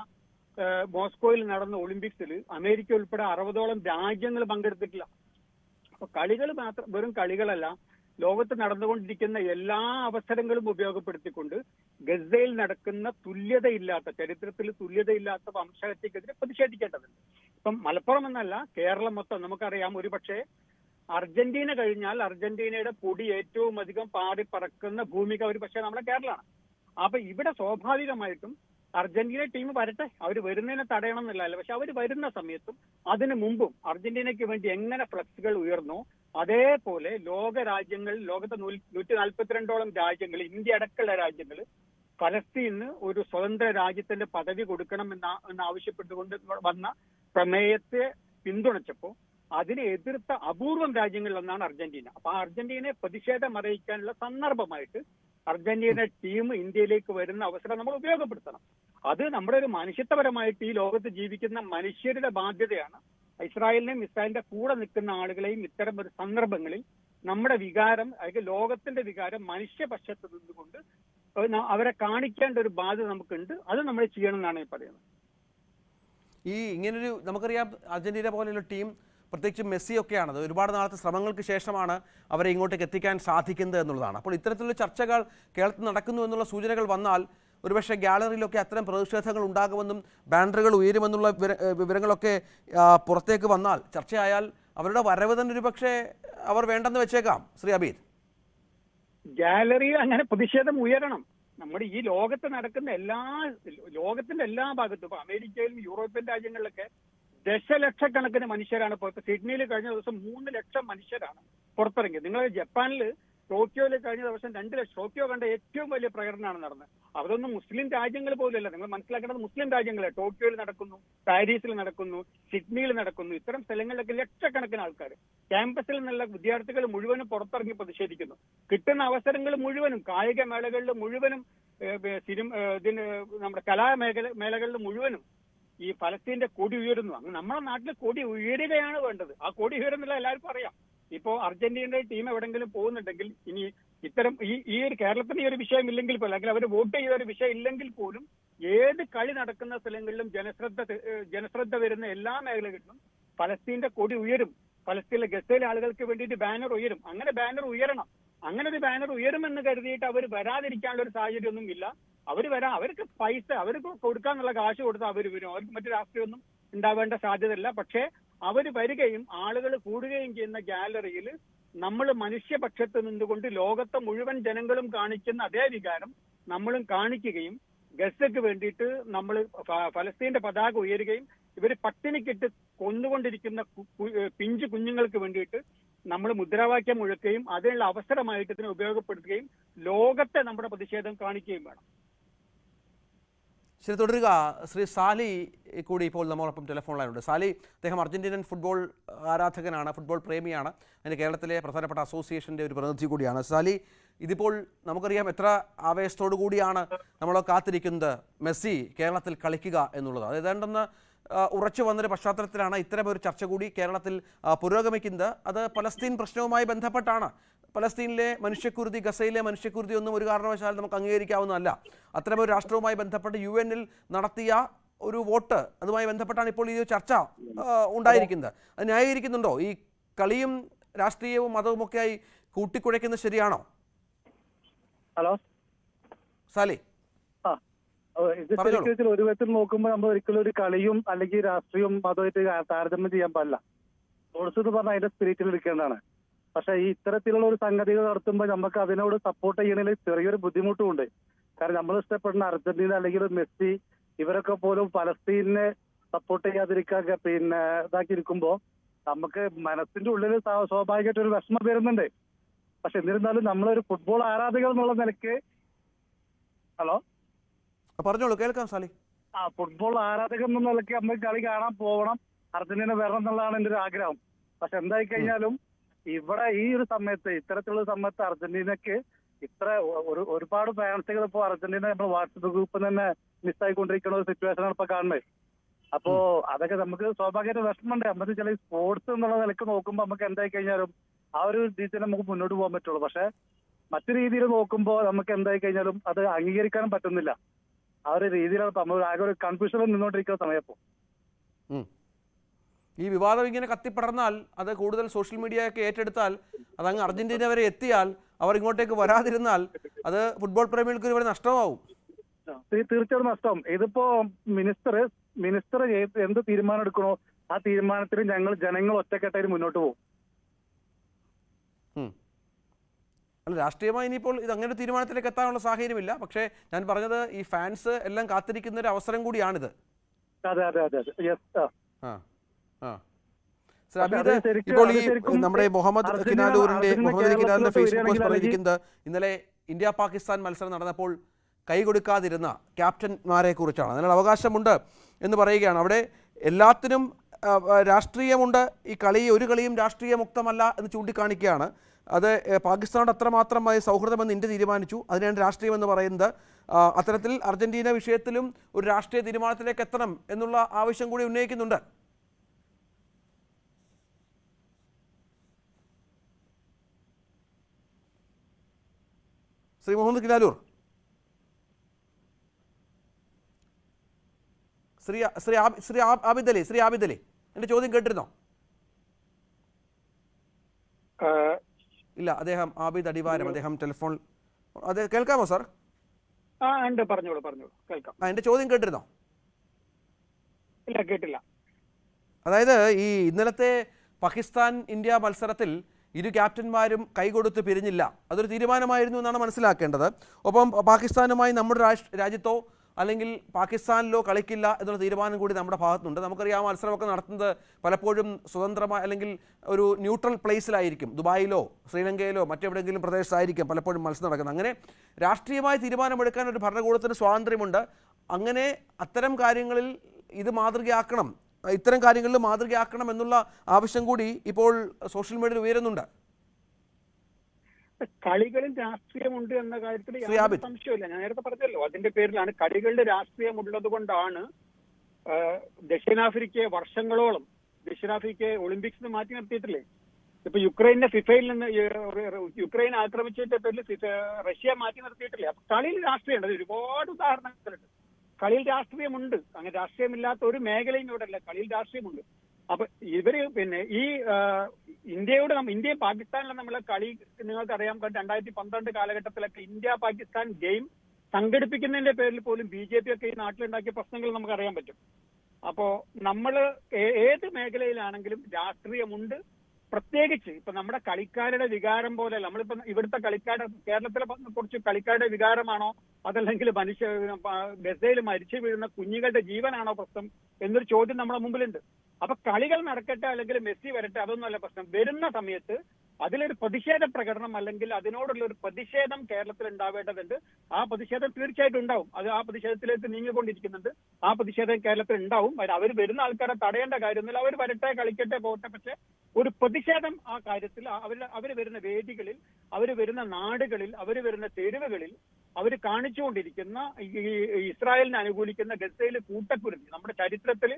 മോസ്കോയിൽ നടന്ന ഒളിമ്പിക്സിൽ അമേരിക്ക ഉൾപ്പെടെ 60ഓളം രാജ്യങ്ങൾ പങ്കെടുത്തിട്ടില്ല. അപ്പൊ കളികൾ മാത്രം വെറും കളികളല്ല, ലോകത്ത് നടന്നുകൊണ്ടിരിക്കുന്ന എല്ലാ അവസരങ്ങളും ഉപയോഗപ്പെടുത്തിക്കൊണ്ട് ഗസയിൽ നടക്കുന്ന ചരിത്രത്തിൽ തുല്യതയില്ലാത്ത വംശഹത്യക്കെതിരെ പ്രതിഷേധിക്കേണ്ടതുണ്ട്. ഇപ്പം മലപ്പുറം എന്നല്ല, കേരളം മൊത്തം നമുക്കറിയാം. ഒരുപക്ഷെ അർജന്റീന കഴിഞ്ഞാൽ അർജന്റീനയുടെ പൊടി ഏറ്റവും അധികം പാറിപ്പറക്കുന്ന ഭൂമിക ഒരു പക്ഷേ നമ്മുടെ കേരളമാണ്. അപ്പൊ ഇവിടെ സ്വാഭാവികമായിട്ടും അർജന്റീന ടീം വരട്ടെ, അവർ വരുന്നതിനെ തടയണം എന്നല്ല, പക്ഷെ അവർ വരുന്ന സമയത്തും അതിനു മുമ്പും അർജന്റീനയ്ക്ക് വേണ്ടി എങ്ങനെ ഫ്ലക്സുകൾ ഉയർന്നോ അതേപോലെ ലോകത്തെ 142ഓളം രാജ്യങ്ങൾ, ഇന്ത്യ അടക്കമുള്ള രാജ്യങ്ങൾ ഫലസ്തീന് ഒരു സ്വതന്ത്ര രാജ്യത്തിന്റെ പദവി കൊടുക്കണം എന്നാവശ്യപ്പെട്ടുകൊണ്ട് വന്ന പ്രമേയത്തെ പിന്തുണച്ചപ്പോ അതിനെ എതിർത്ത അപൂർവം രാജ്യങ്ങളിലൊന്നാണ് അർജന്റീന. അപ്പൊ ആ അർജന്റീനയെ പ്രതിഷേധം അറിയിക്കാനുള്ള സന്ദർഭമായിട്ട് അർജന്റീന ടീം ഇന്ത്യയിലേക്ക് വരുന്ന അവസരം നമ്മൾ ഉപയോഗപ്പെടുത്തണം. അത് നമ്മുടെ ഒരു മനുഷ്യത്വപരമായിട്ട് ഈ ലോകത്ത് ജീവിക്കുന്ന മനുഷ്യരുടെ ബാധ്യതയാണ്. ഇസ്രായേലിന്റെ കൂടെ നിൽക്കുന്ന ആളുകളെയും ഇത്തരം ഒരു സന്ദർഭങ്ങളിൽ നമ്മുടെ വികാരം, അല്ലെങ്കിൽ ലോകത്തിന്റെ വികാരം മനുഷ്യപക്ഷത്ത് നിന്നുകൊണ്ട് അവരെ കാണിക്കേണ്ട ഒരു ബാധ്യത നമുക്കുണ്ട്. അത് നമ്മൾ ചെയ്യണം എന്നാണ് ഈ പറയുന്നത്. ഈ ഇങ്ങനൊരു നമുക്കറിയാം, അർജന്റീന പോലെയുള്ള ടീം, പ്രത്യേകിച്ച് മെസ്സിയൊക്കെയാണത്, ഒരുപാട് നാളത്തെ ശ്രമങ്ങൾക്ക് ശേഷമാണ് അവരെ ഇങ്ങോട്ടേക്ക് എത്തിക്കാൻ സാധിക്കുന്നത് എന്നുള്ളതാണ്. അപ്പോൾ ഇത്തരത്തിലുള്ള ചർച്ചകൾ കേരളത്തിൽ നടക്കുന്നു എന്നുള്ള സൂചനകൾ വന്നാൽ ഒരുപക്ഷെ ഗാലറിയിലൊക്കെ അത്തരം പ്രതിഷേധങ്ങൾ ഉണ്ടാകുമെന്നും ബാനറുകൾ ഉയരുമെന്നുള്ള വിവരങ്ങളൊക്കെ പുറത്തേക്ക് വന്നാൽ, ചർച്ചയായാൽ അവരുടെ വരവ് തന്നെ ഒരുപക്ഷെ അവർ വേണ്ടെന്ന് വെച്ചേക്കാം. ശ്രീ അബീദ്, ഗാലറിയിൽ അങ്ങനെ പ്രതിഷേധം ഉയരണം. നമ്മുടെ ഈ ലോകത്ത് നടക്കുന്ന ലോകത്തിന്റെ എല്ലാ ഭാഗത്തും, ഇപ്പൊ അമേരിക്കയിലും യൂറോപ്യൻ രാജ്യങ്ങളിലൊക്കെ ദശലക്ഷക്കണക്കിന് മനുഷ്യരാണ് സിഡ്നിയിൽ കഴിഞ്ഞ ദിവസം 3 ലക്ഷം മനുഷ്യരാണ് പുറത്തിറങ്ങിയത്. നിങ്ങൾ ജപ്പാനിൽ ടോക്കിയോയിൽ കഴിഞ്ഞ ദിവസം 2 ലക്ഷം, ടോക്കിയോ കണ്ട ഏറ്റവും വലിയ പ്രകടനമാണ് നടന്നത്. അതൊന്നും മുസ്ലിം രാജ്യങ്ങൾ പോലുമല്ല. നിങ്ങൾ മനസ്സിലാക്കേണ്ടത് മുസ്ലിം രാജ്യങ്ങളെ ടോക്കിയോയിൽ നടക്കുന്നു, പാരീസിൽ നടക്കുന്നു, സിഡ്നിയിൽ നടക്കുന്നു. ഇത്തരം സ്ഥലങ്ങളിലൊക്കെ ലക്ഷക്കണക്കിന് ആൾക്കാർ ക്യാമ്പസിൽ നിന്നുള്ള വിദ്യാർത്ഥികൾ മുഴുവനും പുറത്തിറങ്ങി പ്രതിഷേധിക്കുന്നു. കിട്ടുന്ന അവസരങ്ങൾ മുഴുവനും, കായിക മേളകളിൽ മുഴുവനും, നമ്മുടെ മേളകളിൽ മുഴുവനും ഈ ഫലസ്തീന്റെ കൊടി ഉയരുന്നു. അങ്ങ് നമ്മുടെ നാട്ടിൽ കൊടി ഉയരുകയാണ് വേണ്ടത്. ആ കൊടി ഉയരുന്നില്ല, എല്ലാവർക്കും അറിയാം. ഇപ്പോ അർജന്റീനയുടെ ടീം എവിടെങ്കിലും പോകുന്നുണ്ടെങ്കിൽ ഇനി ഇത്തരം ഈ ഒരു കേരളത്തിന് ഈ ഒരു വിഷയം ഇല്ലെങ്കിൽ പോലും, അല്ലെങ്കിൽ അവർ വോട്ട് ചെയ്ത ഒരു വിഷയം ഇല്ലെങ്കിൽ പോലും, ഏത് കളി നടക്കുന്ന സ്ഥലങ്ങളിലും ജനശ്രദ്ധ വരുന്ന എല്ലാ മേഖലകളിലും ഫലസ്തീന്റെ കൊടി ഉയരും. ഫലസ്തീനിലെ ഗസയിലെ ആളുകൾക്ക് വേണ്ടിയിട്ട് ബാനർ ഉയരും. അങ്ങനെ ബാനർ ഉയരണം. അങ്ങനെ ഒരു ബാനർ ഉയരുമെന്ന് കരുതിയിട്ട് അവർ വരാതിരിക്കാനുള്ള ഒരു സാഹചര്യമൊന്നും ഇല്ല. അവർക്ക് പൈസ അവർക്ക് കൊടുക്കാന്നുള്ള കാശ് കൊടുത്താൽ അവർ വരും. അവർക്ക് മറ്റു രാഷ്ട്രീയമൊന്നും ഉണ്ടാവേണ്ട സാധ്യതയില്ല. പക്ഷേ അവർ വരികയും ആളുകൾ കൂടുകയും ചെയ്യുന്ന ഗാലറിയിൽ നമ്മൾ മനുഷ്യപക്ഷത്ത് നിന്നുകൊണ്ട് ലോകത്തെ മുഴുവൻ ജനങ്ങളും കാണിക്കുന്ന അതേ വികാരം നമ്മളും കാണിക്കുകയും ഗസയ്ക്ക് വേണ്ടിയിട്ട് നമ്മൾ ഫലസ്തീന്റെ പതാക ഉയരുകയും ഇവർ പട്ടിണിക്കിട്ട് കൊന്നുകൊണ്ടിരിക്കുന്ന പിഞ്ചു കുഞ്ഞുങ്ങൾക്ക് വേണ്ടിയിട്ട് നമ്മൾ മുദ്രാവാക്യം മുഴക്കുകയും അതിനുള്ള അവസരമായിട്ട് ഇതിനെ ഉപയോഗപ്പെടുത്തുകയും ലോകത്തെ നമ്മുടെ പ്രതിഷേധം കാണിക്കുകയും വേണം. ശരി, തുടരുക. ശ്രീ സാലി കൂടി ഇപ്പോൾ നമ്മളൊപ്പം ടെലിഫോൺ ലൈനുണ്ട്. സാലി, അദ്ദേഹം അർജന്റീനൻ ഫുട്ബോൾ ആരാധകനാണ്, ഫുട്ബോൾ പ്രേമിയാണ്, അതിന് കേരളത്തിലെ പ്രധാനപ്പെട്ട അസോസിയേഷൻ്റെ ഒരു പ്രതിനിധി കൂടിയാണ്. സാലി, ഇതിപ്പോൾ നമുക്കറിയാം എത്ര ആവേശത്തോടു കൂടിയാണ് നമ്മൾ കാത്തിരിക്കുന്നത് മെസ്സി കേരളത്തിൽ കളിക്കുക എന്നുള്ളത്. അത് ഏതാണ്ടെന്ന് ഉറച്ചു വന്നൊരു പശ്ചാത്തലത്തിലാണ് ഇത്തരമൊരു ചർച്ച കൂടി കേരളത്തിൽ പുരോഗമിക്കുന്നത്. അത് പലസ്തീൻ പ്രശ്നവുമായി ബന്ധപ്പെട്ടാണ്. പലസ്തീനിലെ മനുഷ്യക്കുരുതി, ഗസയിലെ മനുഷ്യക്കുരുതി ഒന്നും ഒരു കാരണവശാലും നമുക്ക് അംഗീകരിക്കാവുന്നതല്ല. അത്തരമൊരു രാഷ്ട്രവുമായി ബന്ധപ്പെട്ട് UN-ൽ നടത്തിയ ഒരു വോട്ട്, അതുമായി ബന്ധപ്പെട്ടാണ് ഇപ്പോൾ ഈ ചർച്ച ഉണ്ടായിരിക്കുന്നത്. അത് ന്യായീകരിക്കുന്നുണ്ടോ? ഈ കളിയും രാഷ്ട്രീയവും മതവുമൊക്കെയായി കൂട്ടിക്കുഴയ്ക്കുന്നത് ശരിയാണോ? ഹലോ സാലി, ഇത് ശരിക്കും ഒരു വിധത്തിൽ നോക്കുമ്പോൾ നമ്മൾ ഒരിക്കലും ഒരു കളിയും അല്ലെങ്കിൽ രാഷ്ട്രീയവും മതമായിട്ട് താരതമ്യം ചെയ്യാൻ പാടില്ല. സ്പോർട്സ് എന്ന് പറഞ്ഞാൽ അതിന്റെ സ്പിരിറ്റിൽ എടുക്കേണ്ടതാണ്. പക്ഷെ ഈ ഇത്തരത്തിലുള്ള ഒരു സംഗതികൾ നടത്തുമ്പോൾ നമുക്ക് അതിനോട് സപ്പോർട്ട് ചെയ്യണതിൽ ചെറിയൊരു ബുദ്ധിമുട്ടുമുണ്ട്. കാരണം നമ്മൾ ഇഷ്ടപ്പെടുന്ന അർജന്റീന അല്ലെങ്കിൽ മെസ്സി ഇവരൊക്കെ പോലും പലസ്തീനെ സപ്പോർട്ട് ചെയ്യാതിരിക്കാൻ ഇതാക്കിയിരിക്കുമ്പോൾ നമുക്ക് മനസ്സിന്റെ ഉള്ളിൽ സ്വാഭാവികമായിട്ട് ഒരു വിഷമം വരുന്നുണ്ട്. പക്ഷെ എന്നിരുന്നാലും നമ്മളൊരു ഫുട്ബോൾ ആരാധകർ എന്നുള്ള നിലയ്ക്ക് ഹലോ പറഞ്ഞോളൂ, കേൾക്കാം സാലി. ഫുട്ബോൾ ആരാധകർ എന്ന നിലയ്ക്ക് നമ്മൾ കളി കാണാൻ പോകണം, അർജന്റീന വരണം എന്നുള്ളതാണ് എന്റെ ഒരു ആഗ്രഹം. പക്ഷെ എന്തായി കഴിഞ്ഞാലും ഇവിടെ ഈ ഒരു സമയത്ത്, ഇത്തരത്തിലുള്ള സമയത്ത് അർജന്റീനക്ക് ഇത്ര ഒരുപാട് ഫാൻസുകൾ ഇപ്പോൾ അർജന്റീന നമ്മൾ വാട്സപ്പ് ഗ്രൂപ്പിൽ തന്നെ മിസ്സായിക്കൊണ്ടിരിക്കുന്ന ഒരു സിറ്റുവേഷനാണ് ഇപ്പൊ കാണുന്നത്. അപ്പോ അതൊക്കെ നമുക്ക് സ്വാഭാവികമായിട്ട് വിഷമമുണ്ട്. നമുക്ക് ചില സ്പോർട്സ് എന്നുള്ള നിലയ്ക്ക് നോക്കുമ്പോൾ നമുക്ക് എന്തായി കഴിഞ്ഞാലും ആ ഒരു രീതിയിൽ നമുക്ക് മുന്നോട്ട് പോകാൻ പറ്റുള്ളൂ. പക്ഷെ മറ്റു രീതിയിൽ നോക്കുമ്പോൾ നമുക്ക് എന്തായി കഴിഞ്ഞാലും അത് അംഗീകരിക്കാനും പറ്റുന്നില്ല. ആ ഒരു രീതിയിലാണ് നമ്മൾ ആകെ ഒരു കൺഫ്യൂഷനിൽ നിന്നോണ്ടിരിക്കുന്ന സമയപ്പോ. ഈ വിവാദം ഇങ്ങനെ കത്തിപ്പടർന്നാൽ, അത് കൂടുതൽ സോഷ്യൽ മീഡിയ ഒക്കെ ഏറ്റെടുത്താൽ, അതങ്ങ് അർജന്റീന വരെ എത്തിയാൽ, അവർ ഇങ്ങോട്ടേക്ക് വരാതിരുന്നാൽ അത് ഫുട്ബോൾ പ്രേമികൾക്ക് ഒരു നഷ്ടമാവും. തീർച്ചയായിട്ടും നഷ്ടം. ഇതിപ്പോ മിനിസ്റ്റർ എന്ത് തീരുമാനം എടുക്കണോ ആ തീരുമാനത്തിൽ ജനങ്ങൾ ഒറ്റക്കെട്ടായി മുന്നോട്ട് പോകും. അല്ല, രാഷ്ട്രീയമായി ഇനിയിപ്പോൾ ഇത് അങ്ങനെ ഒരു തീരുമാനത്തിലേക്ക് എത്താനുള്ള സാഹചര്യമില്ല. പക്ഷേ ഞാൻ പറഞ്ഞത് ഈ ഫാൻസ് എല്ലാം കാത്തിരിക്കുന്ന ഒരു അവസരം കൂടിയാണിത്. ഇപ്പോൾ ഈ നമ്മുടെ മുഹമ്മദ് കിനാലൂരിന്റെ ഫേസ്ബുക്ക് പോസ്റ്റ് പറഞ്ഞിരിക്കുന്നത്, ഇന്നലെ ഇന്ത്യ പാകിസ്ഥാൻ മത്സരം നടന്നപ്പോൾ കൈ കൊടുക്കാതിരുന്ന ക്യാപ്റ്റന്മാരെ കുറിച്ചാണ്. അതിനുള്ള അവകാശമുണ്ട് എന്ന് പറയുകയാണ്. അവിടെ എല്ലാത്തിനും രാഷ്ട്രീയമുണ്ട്. ഈ ഒരു കളിയും രാഷ്ട്രീയ മുക്തമല്ല എന്ന് ചൂണ്ടിക്കാണിക്കുകയാണ്. അത് പാകിസ്ഥാനോട് അത്രമാത്രമായി സൗഹൃദമെന്ന് ഇന്ത്യ തീരുമാനിച്ചു, അതിനാണ് രാഷ്ട്രീയമെന്ന് പറയുന്നത്. അത്തരത്തിൽ അർജന്റീന വിഷയത്തിലും ഒരു രാഷ്ട്രീയ തീരുമാനത്തിലേക്ക് എത്തണം എന്നുള്ള ആവശ്യം കൂടി ഉന്നയിക്കുന്നുണ്ട്. ശ്രീ മുഹമ്മദ് കിനാലൂർ, ശ്രീ ആബിദ് അലി എൻ്റെ ചോദ്യം കേട്ടിരുന്നോ? ഇല്ല, അദ്ദേഹം ആബിദ് അടിവാരം, അദ്ദേഹം ടെലിഫോൺ. അതെ, കേൾക്കാമോ സാർ? പറഞ്ഞോളൂ കേൾക്കാം. എൻ്റെ ചോദ്യം കേട്ടിരുന്നോ? ഇല്ല, കേട്ടില്ല. അതായത് ഈ ഇന്നലത്തെ പാകിസ്ഥാൻ ഇന്ത്യ മത്സരത്തിൽ ഇരു ക്യാപ്റ്റന്മാരും കൈകൊടുത്ത് പിരിഞ്ഞില്ല. അതൊരു തീരുമാനമായിരുന്നു എന്നാണ് മനസ്സിലാക്കേണ്ടത്. ഒപ്പം പാകിസ്ഥാനുമായി നമ്മുടെ രാജ്യത്തോ അല്ലെങ്കിൽ പാകിസ്ഥാനിലോ കളിക്കില്ല എന്നുള്ള തീരുമാനം കൂടി നമ്മുടെ ഭാഗത്തുനിന്നുണ്ട്. നമുക്കറിയാം, മത്സരമൊക്കെ നടത്തുന്നത് പലപ്പോഴും സ്വതന്ത്രമായ അല്ലെങ്കിൽ ഒരു ന്യൂട്രൽ പ്ലേസിലായിരിക്കും. ദുബായിലോ ശ്രീലങ്കയിലോ മറ്റെവിടെയെങ്കിലും പ്രദേശത്തായിരിക്കും പലപ്പോഴും മത്സരം നടക്കുന്നത്. അങ്ങനെ രാഷ്ട്രീയമായ തീരുമാനമെടുക്കാൻ ഒരു ഭരണകൂടത്തിന് സ്വാതന്ത്ര്യമുണ്ട്. അങ്ങനെ അത്തരം കാര്യങ്ങളിൽ ഇത് മാതൃകയാക്കണം, ഇത്തരം കാര്യങ്ങളിൽ മാതൃകയാക്കണം എന്നുള്ള ആവശ്യം കൂടി ഇപ്പോൾ സോഷ്യൽ മീഡിയയിൽ ഉയരുന്നുണ്ട്. കളികളിൽ രാഷ്ട്രീയമുണ്ട് എന്ന കാര്യത്തിൽ യാതൊരു സംശയമില്ല. ഞാൻ നേരത്തെ പറഞ്ഞല്ലോ, അതിന്റെ പേരിലാണ് കളികളുടെ രാഷ്ട്രീയം ഉള്ളത് കൊണ്ടാണ് ദക്ഷിണാഫ്രിക്കയെ വർഷങ്ങളോളം ഒളിമ്പിക്സിന് മാറ്റി നിർത്തിയിട്ടില്ലേ. ഇപ്പൊ യുക്രൈനെ ഫിഫയിൽ നിന്ന് യുക്രൈൻ ആക്രമിച്ചതിന്റെ പേരിൽ റഷ്യ മാറ്റി നിർത്തിയിട്ടില്ലേ. അപ്പൊ കളിയിൽ രാഷ്ട്രീയമുണ്ട്. അത് ഒരുപാട് ഉദാഹരണങ്ങളുണ്ട്. കളിയിൽ രാഷ്ട്രീയമുണ്ട്. അങ്ങനെ രാഷ്ട്രീയമില്ലാത്ത ഒരു മേഖലയും ഇവിടെ അല്ല, കളിയിൽ രാഷ്ട്രീയമുണ്ട്. അപ്പൊ ഇവര് ഈ ഇന്ത്യയും പാകിസ്ഥാനിലും നമ്മളെ കളി നിങ്ങൾക്ക് അറിയാം. 2012 കാലഘട്ടത്തിലൊക്കെ ഇന്ത്യ പാകിസ്ഥാൻ ഗെയിം സംഘടിപ്പിക്കുന്നതിന്റെ പേരിൽ പോലും BJP ഒക്കെ ഈ നാട്ടിലുണ്ടാക്കിയ പ്രശ്നങ്ങൾ നമുക്ക് അറിയാൻ പറ്റും. അപ്പോ നമ്മൾ ഏത് മേഖലയിലാണെങ്കിലും രാഷ്ട്രീയമുണ്ട്. പ്രത്യേകിച്ച് ഇപ്പൊ നമ്മുടെ കളിക്കാരുടെ വികാരം പോലെ നമ്മളിപ്പോ ഇവിടുത്തെ കളിക്കാരുടെ കേരളത്തിലെ കുറച്ച് കളിക്കാരുടെ വികാരമാണോ അതല്ലെങ്കിൽ ഗസയിൽ മരിച്ചു വീഴുന്ന കുഞ്ഞുങ്ങളുടെ ജീവനാണോ പ്രശ്നം എന്നൊരു ചോദ്യം നമ്മുടെ മുമ്പിലുണ്ട്. അപ്പൊ കളികൾ നടക്കട്ടെ അല്ലെങ്കിൽ മെസ്സി വരട്ടെ, അതൊന്നുമല്ല പ്രശ്നം. വരുന്ന സമയത്ത് അതിലൊരു പ്രതിഷേധ പ്രകടനം അല്ലെങ്കിൽ അതിനോടുള്ള ഒരു പ്രതിഷേധം കേരളത്തിൽ ഉണ്ടാവേണ്ടതുണ്ട്. ആ പ്രതിഷേധം തീർച്ചയായിട്ടും ഉണ്ടാവും. അത് ആ പ്രതിഷേധത്തിലേക്ക് നീങ്ങിക്കൊണ്ടിരിക്കുന്നുണ്ട്. ആ പ്രതിഷേധം കേരളത്തിൽ ഉണ്ടാവും. അവർ വരുന്ന ആൾക്കാരെ തടയേണ്ട കാര്യമൊന്നുമില്ല. അവർ വരട്ടെ, കളിക്കട്ടെ, പോട്ടെ. പക്ഷെ ഒരു പ്രതിഷേധം ആ കാര്യത്തിൽ അവർ വരുന്ന വേദികളിൽ, അവർ വരുന്ന നാടുകളിൽ, അവർ വരുന്ന തെരുവുകളിൽ അവർ കാണിച്ചുകൊണ്ടിരിക്കുന്ന ഇസ്രായേലിനെ അനുകൂലിക്കുന്ന ഗസയിലെ കൂട്ടക്കുരുതി, നമ്മുടെ ചരിത്രത്തിൽ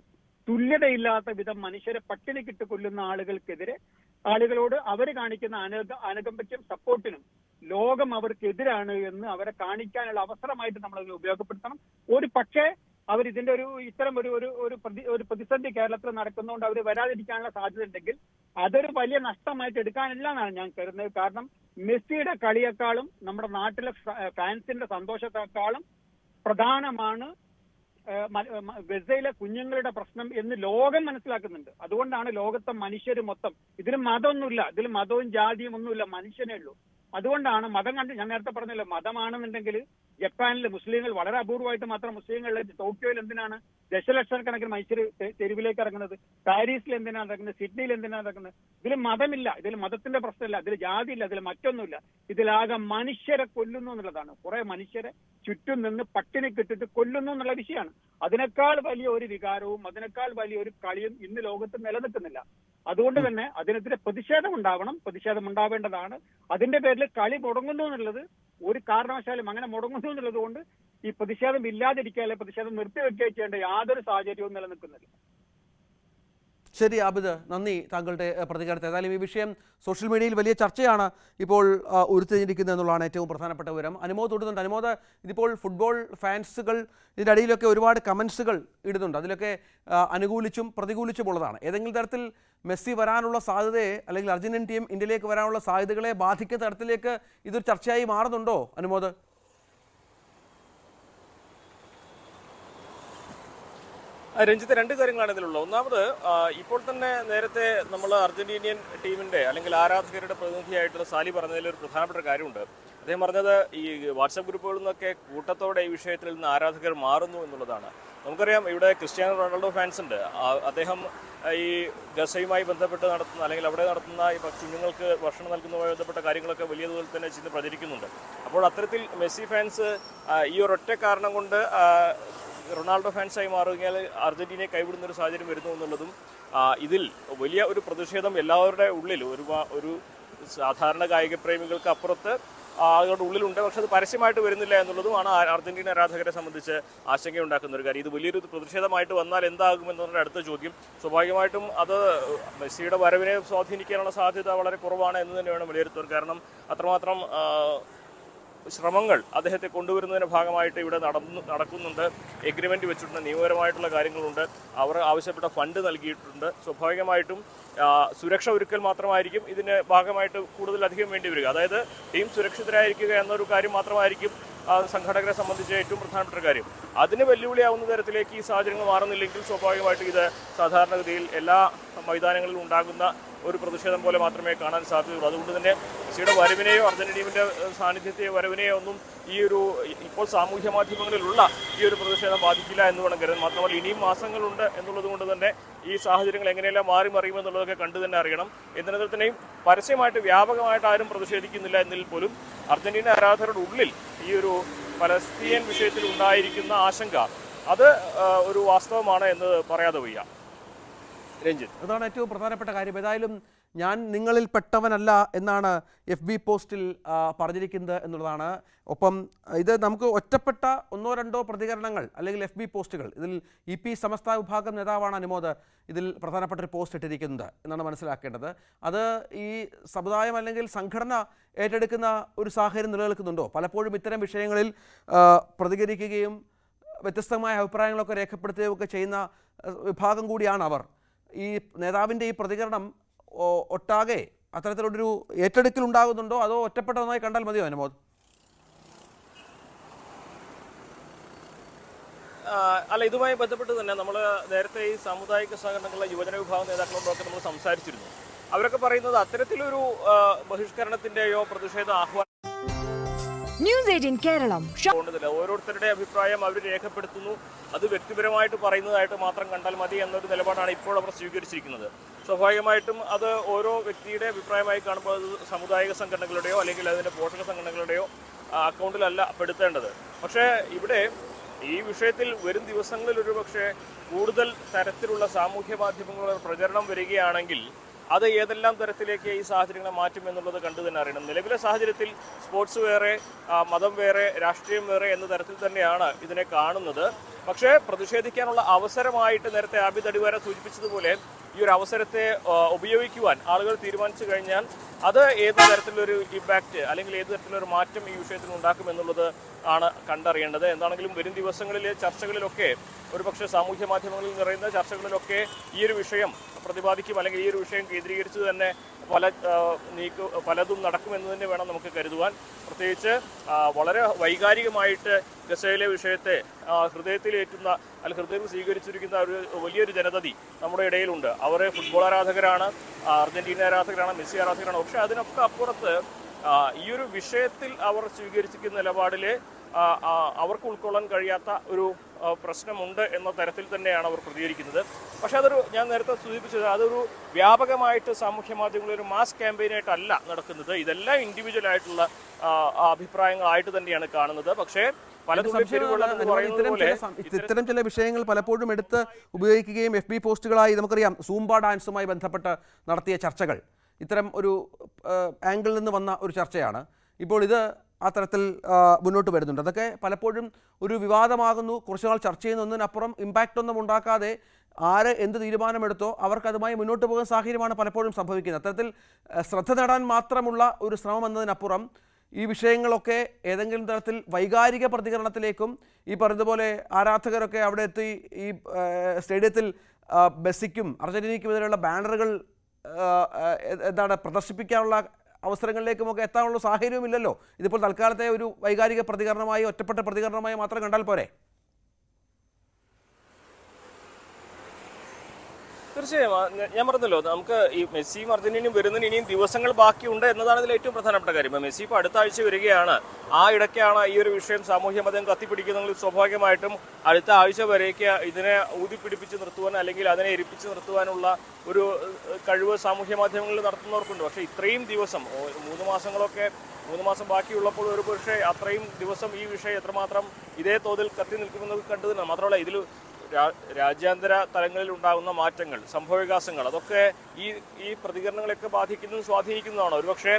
തുല്യതയില്ലാത്ത വിധം മനുഷ്യരെ പട്ടിണിക്കിട്ട് കൊല്ലുന്ന ആളുകളോട് അവർ കാണിക്കുന്ന അനുകമ്പയ്ക്കും സപ്പോർട്ടിനും ലോകം അവർക്കെതിരാണ് എന്ന് അവരെ കാണിക്കാനുള്ള അവസരമായിട്ട് നമ്മൾ അതിനെ ഉപയോഗപ്പെടുത്തണം. ഒരു പക്ഷേ അവർ ഇതിന്റെ ഇത്തരം ഒരു പ്രതിസന്ധി കേരളത്തിൽ നടക്കുന്നതുകൊണ്ട് അവർ വരാതിരിക്കാനുള്ള സാധ്യത ഉണ്ടെങ്കിൽ അതൊരു വലിയ നഷ്ടമായിട്ട് എടുക്കാനില്ല എന്നാണ് ഞാൻ കരുതുന്നത്. കാരണം മെസ്സിയുടെ കളിയേക്കാളും നമ്മുടെ നാട്ടിലെ ഫാൻസിന്റെ സന്തോഷത്തെക്കാളും പ്രധാനമാണ് ഗസയിലെ കുഞ്ഞുങ്ങളുടെ പ്രശ്നം എന്ന് ലോകം മനസ്സിലാക്കുന്നുണ്ട്. അതുകൊണ്ടാണ് ലോകത്തെ മനുഷ്യർ മൊത്തം, ഇതിൽ മതമൊന്നുമില്ല, ഇതിൽ മതവും ജാതിയും ഒന്നുമില്ല, മനുഷ്യനേ ഉള്ളൂ. അതുകൊണ്ടാണ് മതം ഞാൻ നേരത്തെ പറഞ്ഞല്ലോ, മതമാണെന്നുണ്ടെങ്കിൽ ജപ്പാനിൽ മുസ്ലിങ്ങൾ വളരെ അപൂർവമായിട്ട് മാത്രം മുസ്ലിങ്ങളിൽ, ടോക്കിയോയിൽ എന്തിനാണ് ദശലക്ഷക്കണക്കിന് മനുഷ്യർ തെരുവിലേക്ക് ഇറങ്ങുന്നത്, പാരീസിൽ എന്തിനാണ് ഇറങ്ങുന്നത്, സിഡ്നിയിൽ എന്തിനാണ് ഇറങ്ങുന്നത്? ഇതിൽ മതമില്ല, ഇതിൽ മതത്തിന്റെ പ്രശ്നമില്ല, ഇതിൽ ജാതിയില്ല, ഇതിൽ മറ്റൊന്നുമില്ല. ഇതിലാകെ മനുഷ്യരെ കൊല്ലുന്നു എന്നുള്ളതാണ്. കുറെ മനുഷ്യരെ ചുറ്റും നിന്ന് പട്ടിണിക്കിട്ടിട്ട് കൊല്ലുന്നു എന്നുള്ള വിഷയമാണ്. അതിനേക്കാൾ വലിയ ഒരു വികാരവും അതിനേക്കാൾ വലിയ ഒരു കളിയും ഇന്ന് ലോകത്ത് നിലനിൽക്കുന്നില്ല. അതുകൊണ്ട് തന്നെ അതിനെതിരെ പ്രതിഷേധം ഉണ്ടാവണം, പ്രതിഷേധം ഉണ്ടാവേണ്ടതാണ്. അതിന്റെ പേരിൽ കളി മുടങ്ങുന്നു എന്നുള്ളത് ഒരു കാരണവശാലും അങ്ങനെ മുടങ്ങുന്നു എന്നുള്ളത് കൊണ്ട് ഈ പ്രതിഷേധം ഇല്ലാതിരിക്കുക, പ്രതിഷേധം നിർത്തിവെക്കുകയോ ചെയ്യേണ്ട യാതൊരു സാഹചര്യവും നിലനിൽക്കുന്നില്ല. ശരി ആബിദ്, നന്ദി താങ്കളുടെ പ്രതികരണത്തെ. ഏതായാലും ഈ വിഷയം സോഷ്യൽ മീഡിയയിൽ വലിയ ചർച്ചയാണ് ഇപ്പോൾ ഉരുത്തിരിഞ്ഞിരിക്കുന്നത് എന്നുള്ളതാണ് ഏറ്റവും പ്രധാനപ്പെട്ട വിവരം. അനുമോദ് തൊടുന്നുണ്ട്. അനുമോദ്, ഇതിപ്പോൾ ഫുട്ബോൾ ഫാൻസുകൾ ഇതിൻ്റെ അടിയിലൊക്കെ ഒരുപാട് കമൻസുകൾ ഇടുന്നുണ്ട്. അതിലൊക്കെ അനുകൂലിച്ചും പ്രതികൂലിച്ചും ഉള്ളതാണ്. ഏതെങ്കിലും തരത്തിൽ മെസ്സി വരാനുള്ള സാധ്യതയെ അല്ലെങ്കിൽ അർജന്റീൻ ടീം ഇന്ത്യയിലേക്ക് വരാനുള്ള സാധ്യതകളെ ബാധിക്കുന്ന തരത്തിലേക്ക് ഇതൊരു ചർച്ചയായി മാറുന്നുണ്ടോ അനുമോദ്? രഞ്ജിത്ത്, രണ്ട് കാര്യങ്ങളാണ് ഇതിലുള്ളത്. ഒന്നാമത്, ഇപ്പോൾ തന്നെ നേരത്തെ നമ്മൾ അർജന്റീനിയൻ ടീമിന്റെ അല്ലെങ്കിൽ ആരാധകരുടെ പ്രതിനിധിയായിട്ടുള്ള സാലി പറഞ്ഞതിൽ ഒരു പ്രധാനപ്പെട്ട കാര്യമുണ്ട്. അദ്ദേഹം പറഞ്ഞത് ഈ വാട്സാപ്പ് ഗ്രൂപ്പുകളിൽ നിന്നൊക്കെ കൂട്ടത്തോടെ ഈ വിഷയത്തിൽ നിന്ന് ആരാധകർ മാറുന്നു എന്നുള്ളതാണ്. നമുക്കറിയാം, ഇവിടെ ക്രിസ്ത്യാനോ റൊണാൾഡോ ഫാൻസ് ഉണ്ട്. അദ്ദേഹം ഈ ഗസയുമായി ബന്ധപ്പെട്ട് നടത്തുന്ന അല്ലെങ്കിൽ അവിടെ നടത്തുന്ന ഈ കുഞ്ഞുങ്ങൾക്ക് ഭക്ഷണം നൽകുന്നതുമായി ബന്ധപ്പെട്ട കാര്യങ്ങളൊക്കെ വലിയ തോതിൽ തന്നെ ചിന്ത പ്രചരിക്കുന്നുണ്ട്. അപ്പോൾ അത്തരത്തിൽ മെസ്സി ഫാൻസ് ഈ ഒരൊറ്റ കാരണം കൊണ്ട് റൊണാൾഡോ ഫാൻസായി മാറുകയാൽ അർജന്റീനയെ കൈവിടുന്ന ഒരു സാഹചര്യം വരുന്നു എന്നുള്ളതും ഇതിൽ വലിയ ഒരു പ്രതിഷേധം എല്ലാവരുടെ ഉള്ളിൽ ഒരു സാധാരണ കായിക പ്രേമികൾക്ക് അപ്പുറത്ത് ആളുകളുടെ ഉള്ളിലുണ്ട്. പക്ഷെ അത് പരസ്യമായിട്ട് വരുന്നില്ല എന്നുള്ളതുമാണ് അർജന്റീന ആരാധകരെ സംബന്ധിച്ച് ആശങ്കയുണ്ടാക്കുന്ന ഒരു കാര്യം. ഇത് വലിയൊരു പ്രതിഷേധമായിട്ട് വന്നാൽ എന്താകുമെന്നതിൻ്റെ അടുത്ത ചോദ്യം. സ്വാഭാവികമായിട്ടും അത് മെസ്സിയുടെ വരവിനെ സ്വാധീനിക്കാനുള്ള സാധ്യത വളരെ കുറവാണ് എന്ന് തന്നെ വേണം വിലയിരുത്താൻ. കാരണം അത്രമാത്രം ശ്രമങ്ങൾ അദ്ദേഹത്തെ കൊണ്ടുവരുന്നതിന്റെ ഭാഗമായിട്ട് ഇവിടെ നടക്കുന്നുണ്ട്. എഗ്രിമെന്റ് വെച്ചിട്ടുണ്ട്, നിയമപരമായിട്ടുള്ള കാര്യങ്ങളുണ്ട്, അവർ ആവശ്യപ്പെട്ട ഫണ്ട് നൽകിയിട്ടുണ്ട്. സ്വാഭാവികമായിട്ടും സുരക്ഷ ഒരുക്കൽ മാത്രമായിരിക്കും ഇതിന് ഭാഗമായിട്ട് കൂടുതലധികം വേണ്ടി വരിക. അതായത് ടീം സുരക്ഷിതരായിരിക്കുക എന്നൊരു കാര്യം മാത്രമായിരിക്കും സംഘടകരെ സംബന്ധിച്ച് ഏറ്റവും പ്രധാനപ്പെട്ട കാര്യം. അതിന് വെല്ലുവിളിയാവുന്ന തരത്തിലേക്ക് ഈ സാഹചര്യങ്ങൾ മാറുന്നില്ലെങ്കിൽ സ്വാഭാവികമായിട്ടും ഇത് സാധാരണഗതിയിൽ എല്ലാ മൈതാനങ്ങളിലും ഉണ്ടാകുന്ന ഒരു പ്രതിഷേധം പോലെ മാത്രമേ കാണാൻ സാധ്യതയുള്ളൂ. അതുകൊണ്ട് തന്നെ മെസ്സിയുടെ വരവിനെയോ അർജന്റീനയുടെ സാന്നിധ്യത്തെയോ വരവിനെയോ ഒന്നും ഈ ഒരു ഇപ്പോൾ സാമൂഹ്യ മാധ്യമങ്ങളിലുള്ള ഈ ഒരു പ്രതിഷേധം ബാധിക്കില്ല എന്ന് വേണം കരുതാൻ. മാത്രമല്ല ഇനിയും മാസങ്ങളുണ്ട് എന്നുള്ളത് കൊണ്ട് തന്നെ ഈ സാഹചര്യങ്ങൾ എങ്ങനെയെല്ലാം മാറി മറിയുമെന്നുള്ളതൊക്കെ കണ്ടു തന്നെ അറിയണം. എന്നിരുന്നാൽ തന്നെയും പരസ്യമായിട്ട് വ്യാപകമായിട്ട് ആരും പ്രതിഷേധിക്കുന്നില്ല എന്നതിൽ പോലും അർജന്റീന ആരാധകരുടെ ഉള്ളിൽ ഈ ഒരു പലസ്തീൻ വിഷയത്തിൽ ഉണ്ടായിരിക്കുന്ന ആശങ്ക അത് ഒരു വാസ്തവമാണ് എന്ന് പറയാതെ വയ്യ. രഞ്ജിത്ത്, അതാണ് ഏറ്റവും പ്രധാനപ്പെട്ട കാര്യം. ഏതായാലും ഞാൻ നിങ്ങളിൽ പെട്ടവനല്ല എന്നാണ് FB പോസ്റ്റിൽ പറഞ്ഞിരിക്കുന്നത് എന്നുള്ളതാണ്. ഒപ്പം ഇത് നമുക്ക് ഒറ്റപ്പെട്ട ഒന്നോ രണ്ടോ പ്രതികരണങ്ങൾ അല്ലെങ്കിൽ FB പോസ്റ്റുകൾ, ഇതിൽ EP സമസ്ത വിഭാഗം നേതാവാണ് അനുമോദ് ഇതിൽ പ്രധാനപ്പെട്ട ഒരു പോസ്റ്റ് ഇട്ടിരിക്കുന്നത് എന്നാണ് മനസ്സിലാക്കേണ്ടത്. അത് ഈ സമുദായം അല്ലെങ്കിൽ സംഘടന ഏറ്റെടുക്കുന്ന ഒരു സാഹചര്യം നിലനിൽക്കുന്നുണ്ടോ? പലപ്പോഴും ഇത്തരം വിഷയങ്ങളിൽ പ്രതികരിക്കുകയും വ്യത്യസ്തമായ അഭിപ്രായങ്ങളൊക്കെ രേഖപ്പെടുത്തുകയൊക്കെ ചെയ്യുന്ന വിഭാഗം കൂടിയാണ് അവർ. ഈ നേതാവിൻ്റെ ഈ പ്രതികരണം ഒട്ടാകെ അത്തരത്തിലൊരു ഏറ്റെടുക്കൽ ഉണ്ടാകുന്നുണ്ടോ അതോ ഒറ്റപ്പെട്ടതായി കണ്ടാൽ മതിയോ അനുമോദ്? അല്ല, ഇതുമായി ബന്ധപ്പെട്ട് തന്നെ നമ്മൾ നേരത്തെ ഈ സാമുദായിക സംഘടനകളുടെ യുവജന വിഭാഗം നേതാക്കളോടൊക്കെ നമ്മൾ സംസാരിച്ചിരുന്നു. അവരൊക്കെ പറയുന്നത് അത്തരത്തിലൊരു ബഹിഷ്കരണത്തിന്റെയോ പ്രതിഷേധ ആഹ്വാനം ന്യൂസ് 18 കേരളം ഓരോരുത്തരുടെ അഭിപ്രായം അവർ രേഖപ്പെടുത്തുന്നു, അത് വ്യക്തിപരമായിട്ട് പറയുന്നതായിട്ട് മാത്രം കണ്ടാൽ മതി എന്നൊരു നിലപാടാണ് ഇപ്പോൾ അവർ സ്വീകരിച്ചിരിക്കുന്നത്. സ്വാഭാവികമായിട്ടും അത് ഓരോ വ്യക്തിയുടെ അഭിപ്രായമായി കാണുമ്പോൾ അത് സാമുദായിക സംഘടനകളുടെയോ അല്ലെങ്കിൽ അതിൻ്റെ പോഷക സംഘടനകളുടെയോ അക്കൗണ്ടിലല്ല പെടുത്തേണ്ടത്. പക്ഷേ ഇവിടെ ഈ വിഷയത്തിൽ വരും ദിവസങ്ങളിൽ ഒരുപക്ഷെ കൂടുതൽ തരത്തിലുള്ള സാമൂഹ്യ മാധ്യമങ്ങളുടെ പ്രചരണം വരികയാണെങ്കിൽ അത് ഏതെല്ലാം തരത്തിലേക്ക് ഈ സാഹചര്യങ്ങളെ മാറ്റും എന്നുള്ളത് കണ്ടു തന്നെ അറിയണം. നിലവിലെ സാഹചര്യത്തിൽ സ്പോർട്സ് വേറെ, മതം വേറെ, രാഷ്ട്രീയം വേറെ എന്ന തരത്തിൽ തന്നെയാണ് ഇതിനെ കാണുന്നത്. പക്ഷേ പ്രതിഷേധിക്കാനുള്ള അവസരമായിട്ട് നേരത്തെ ആബിദ് അടിവാര സൂചിപ്പിച്ചതുപോലെ ഈ ഒരു അവസരത്തെ ഉപയോഗിക്കുവാൻ ആളുകൾ തീരുമാനിച്ചു കഴിഞ്ഞാൽ അത് ഏത് തരത്തിലൊരു ഇമ്പാക്റ്റ് അല്ലെങ്കിൽ ഏത് തരത്തിലൊരു മാറ്റം ഈ വിഷയത്തിൽ ഉണ്ടാക്കുമെന്നുള്ളത് ആണ് കണ്ടറിയേണ്ടത്. എന്താണെങ്കിലും വരും ദിവസങ്ങളിലെ ചർച്ചകളിലൊക്കെ ഒരുപക്ഷെ സാമൂഹ്യ മാധ്യമങ്ങളിൽ നിറയുന്ന ചർച്ചകളിലൊക്കെ ഈ ഒരു വിഷയം പ്രതിപാദിക്കും, അല്ലെങ്കിൽ ഈ ഒരു വിഷയം കേന്ദ്രീകരിച്ച് തന്നെ പലതും നടക്കുമെന്ന് തന്നെ വേണം നമുക്ക് കരുതുവാൻ. പ്രത്യേകിച്ച് വളരെ വൈകാരികമായിട്ട് ഗസയിലെ വിഷയത്തെ ഹൃദയത്തിലേറ്റുന്ന അല്ലെങ്കിൽ ഹൃദയത്തിൽ സ്വീകരിച്ചിരിക്കുന്ന ഒരു വലിയൊരു ജനതതി നമ്മുടെ ഇടയിലുണ്ട്. അവർ ഫുട്ബോൾ ആരാധകരാണ്, അർജന്റീന ആരാധകരാണ്, മെസ്സി ആരാധകരാണ്. പക്ഷെ അതിനൊക്കെ അപ്പുറത്ത് ഈ ഒരു വിഷയത്തിൽ അവർ സ്വീകരിച്ചിരിക്കുന്ന നിലപാടിൽ അവർക്ക് ഉൾക്കൊള്ളാൻ കഴിയാത്ത ഒരു പ്രശ്നമുണ്ട് എന്ന തരത്തിൽ തന്നെയാണ് അവർ പ്രതികരിക്കുന്നത്. പക്ഷെ അതൊരു, ഞാൻ നേരത്തെ സൂചിപ്പിച്ചത്, അതൊരു വ്യാപകമായിട്ട് സാമൂഹ്യ മാധ്യമങ്ങളിൽ ഒരു മാസ് ക്യാമ്പയിനായിട്ടല്ല നടക്കുന്നത്. ഇതെല്ലാം ഇൻഡിവിജ്വൽ ആയിട്ടുള്ള അഭിപ്രായങ്ങളായിട്ട് തന്നെയാണ് കാണുന്നത്. പക്ഷേ ഇത്തരം ചില വിഷയങ്ങൾ പലപ്പോഴും എടുത്ത് ഉപയോഗിക്കുകയും FB പോസ്റ്റുകളായി, നമുക്കറിയാം സൂംബ ഡാൻസുമായി ബന്ധപ്പെട്ട് നടത്തിയ ചർച്ചകൾ ഇത്തരം ഒരു ആംഗിളിൽ നിന്ന് വന്ന ഒരു ചർച്ചയാണ്. ഇപ്പോൾ ഇത് ആ തരത്തിൽ മുന്നോട്ട് വരുന്നുണ്ട്. അതൊക്കെ പലപ്പോഴും ഒരു വിവാദമാകുന്നു, കുറച്ചുനാൾ ചർച്ച ചെയ്യുന്നതിനപ്പുറം ഇമ്പാക്റ്റ് ഒന്നും ഉണ്ടാക്കാതെ ആര് എന്ത് തീരുമാനമെടുത്തോ അവർക്കതുമായി മുന്നോട്ട് പോകുന്ന സാഹചര്യമാണ് പലപ്പോഴും സംഭവിക്കുന്നത്. അത്തരത്തിൽ ശ്രദ്ധ നേടാൻ മാത്രമുള്ള ഒരു ശ്രമം എന്നതിനപ്പുറം ഈ വിഷയങ്ങളൊക്കെ ഏതെങ്കിലും തരത്തിൽ വൈകാരിക പ്രതികരണത്തിലേക്കും, ഈ പറഞ്ഞതുപോലെ ആരാധകരൊക്കെ അവിടെ എത്തി ഈ സ്റ്റേഡിയത്തിൽ മെസ്സിക്കും അർജന്റീനയ്ക്കുമെതിരെയുള്ള ബാനറുകൾ പ്രദർശിപ്പിക്കാനുള്ള അവസരങ്ങളിലേക്കുമൊക്കെ എത്താനുള്ള സാഹചര്യവുമില്ലല്ലോ. ഇതിപ്പോൾ തൽക്കാലത്തെ ഒരു വൈകാരിക പ്രതികരണമായി, ഒറ്റപ്പെട്ട പ്രതികരണമായി മാത്രം കണ്ടാൽ പോരെ? തീർച്ചയായും ഞാൻ പറഞ്ഞല്ലോ, നമുക്ക് ഈ മെസ്സിയും അർജന്റീനയും വരുന്നതിന് ഇനിയും ദിവസങ്ങൾ ബാക്കിയുണ്ട് എന്നതാണ് ഇതിൽ ഏറ്റവും പ്രധാനപ്പെട്ട കാര്യം. മെസ്സി ഇപ്പോൾ അടുത്ത ആഴ്ച വരികയാണ്. ആ ഇടയ്ക്കാണ് ഈ ഒരു വിഷയം സാമൂഹ്യ മാധ്യമം കത്തിപ്പിടിക്കുന്നതെങ്കിൽ സ്വാഭാവികമായിട്ടും അടുത്ത ആഴ്ച വരേക്ക് ഇതിനെ ഊതിപ്പിടിപ്പിച്ച് നിർത്തുവാൻ അല്ലെങ്കിൽ അതിനെ എരിപ്പിച്ച് നിർത്തുവാനുള്ള ഒരു കഴിവ് സാമൂഹ്യ മാധ്യമങ്ങളിൽ നടത്തുന്നവർക്കുണ്ട്. പക്ഷേ ഇത്രയും ദിവസം 3 മാസം ബാക്കിയുള്ളപ്പോൾ ഒരു പക്ഷേ അത്രയും ദിവസം ഈ വിഷയം എത്രമാത്രം ഇതേ തോതിൽ കത്തി നിൽക്കുമെന്ന് കണ്ടു തന്നെ. മാത്രമല്ല ഇതിൽ രാജ്യാന്തര തലങ്ങളിൽ ഉണ്ടാകുന്ന മാറ്റങ്ങൾ, സംഭവവികാസങ്ങൾ, അതൊക്കെ ഈ പ്രതികരണങ്ങളൊക്കെ ബാധിക്കുന്നതും സ്വാധീനിക്കുന്നതാണ്. ഒരുപക്ഷെ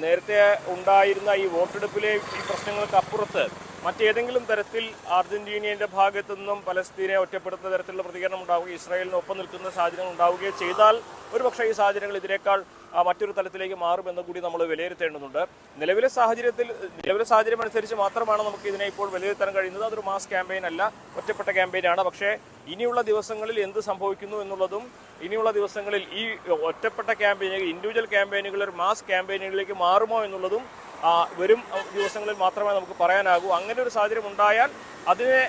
നേരത്തെ ഉണ്ടായിരുന്ന ഈ വോട്ടെടുപ്പിലെ ഈ പ്രശ്നങ്ങൾക്ക് അപ്പുറത്ത് മറ്റേതെങ്കിലും തരത്തിൽ അർജന്റീനയുടെ ഭാഗത്തു നിന്നും പലസ്തീനെ ഒറ്റപ്പെടുത്തുന്ന തരത്തിലുള്ള പ്രതികരണം ഉണ്ടാവുകയും ഇസ്രായേലിനൊപ്പം നിൽക്കുന്ന സാഹചര്യങ്ങൾ ഉണ്ടാവുകയും ചെയ്താൽ ഒരുപക്ഷെ ഈ സാഹചര്യങ്ങൾ ഇതിനേക്കാൾ മറ്റൊരു തലത്തിലേക്ക് മാറുമെന്ന് കൂടി നമ്മൾ വിലയിരുത്തേണ്ടതുണ്ട്. നിലവിലെ സാഹചര്യം അനുസരിച്ച് മാത്രമാണ് നമുക്ക് ഇതിനെ ഇപ്പോൾ വിലയിരുത്താൻ കഴിയുന്നത്. അതൊരു മാസ് ക്യാമ്പയിൻ അല്ല, ഒറ്റപ്പെട്ട ക്യാമ്പയിനാണ്. പക്ഷേ ഇനിയുള്ള ദിവസങ്ങളിൽ എന്ത് സംഭവിക്കുന്നു എന്നുള്ളതും, ഇനിയുള്ള ദിവസങ്ങളിൽ ഈ ഒറ്റപ്പെട്ട ക്യാമ്പയിനുകൾ, ഇൻഡിവിജ്വൽ ക്യാമ്പയിനുകൾ ഒരു മാസ് ക്യാമ്പയിനുകളിലേക്ക് മാറുമോ എന്നുള്ളതും വരും ദിവസങ്ങളിൽ മാത്രമേ നമുക്ക് പറയാനാകൂ. അങ്ങനെ ഒരു സാഹചര്യം ഉണ്ടായാൽ അതിനെ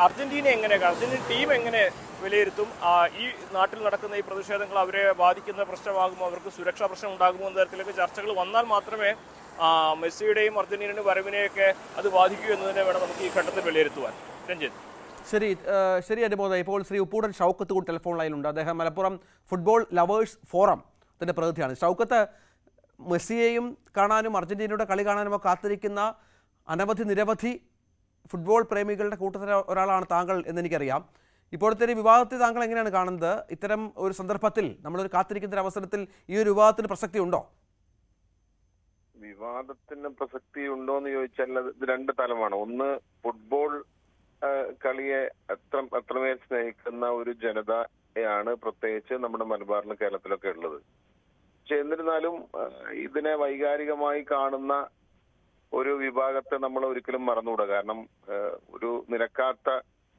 അർജന്റീന ടീം എങ്ങനെ വിലയിരുത്തും? ഈ നാട്ടിൽ നടക്കുന്ന ഈ പ്രതിഷേധങ്ങൾ അവരെ ബാധിക്കുന്ന പ്രശ്നമാകുമോ, അവർക്ക് സുരക്ഷാ പ്രശ്നം ഉണ്ടാകുമോ എന്ന തരത്തിലേക്ക് ചർച്ചകൾ വന്നാൽ മാത്രമേ മെസ്സിയുടെയും അർജന്റീനയുടെ വരവിനെയൊക്കെ അത് ബാധിക്കൂ എന്നതിനെ വേണം നമുക്ക് ഈ ഘട്ടത്തിൽ വിലയിരുത്തുവാൻ. രഞ്ജിത്ത്. ശരി അനുമോദ. ഇപ്പോൾ ശ്രീ ഉപ്പൂടൻ ഷൗക്കത്ത് കൂടി ടെലിഫോൺ ലൈനിലുണ്ട്. അദ്ദേഹം മലപ്പുറം ഫുട്ബോൾ ലവേഴ്സ് ഫോറത്തിൻ്റെ പ്രതിനിധിയാണ്. ഷൗക്കത്ത്, മെസ്സിയെയും കാണാനും അർജന്റീനയുടെ കളി കാണാനുമോ കാത്തിരിക്കുന്ന നിരവധി ഫുട്ബോൾ പ്രേമികളുടെ കൂട്ടത്തിൽ ഒരാളാണ് താങ്കൾ എന്നെനിക്കറിയാം. ഇപ്പോഴത്തെ ഒരു വിവാദത്തെ താങ്കൾ എങ്ങനെയാണ് കാണുന്നത്? ഇത്തരം ഒരു സന്ദർഭത്തിൽ, നമ്മളൊരു കാത്തിരിക്കുന്ന അവസരത്തിൽ ഈ ഒരു വിവാദത്തിന് പ്രസക്തി ഉണ്ടോ? വിവാദത്തിന് പ്രസക്തി ഉണ്ടോ എന്ന് ചോദിച്ചാൽ ഇത് രണ്ട് തലമാണ്. ഒന്ന്, ഫുട്ബോൾ കളിയെ അത്രമേൽ സ്നേഹിക്കുന്ന ഒരു ജനതയാണ് പ്രത്യേകിച്ച് നമ്മുടെ മലബാറിലും കേരളത്തിലൊക്കെ ഉള്ളത്. പക്ഷെ എന്നിരുന്നാലും ഇതിനെ വൈകാരികമായി കാണുന്ന ഒരു വിഭാഗത്തെ നമ്മൾ ഒരിക്കലും മറന്നുകൂടാ. കാരണം ഒരു നിരക്കാത്ത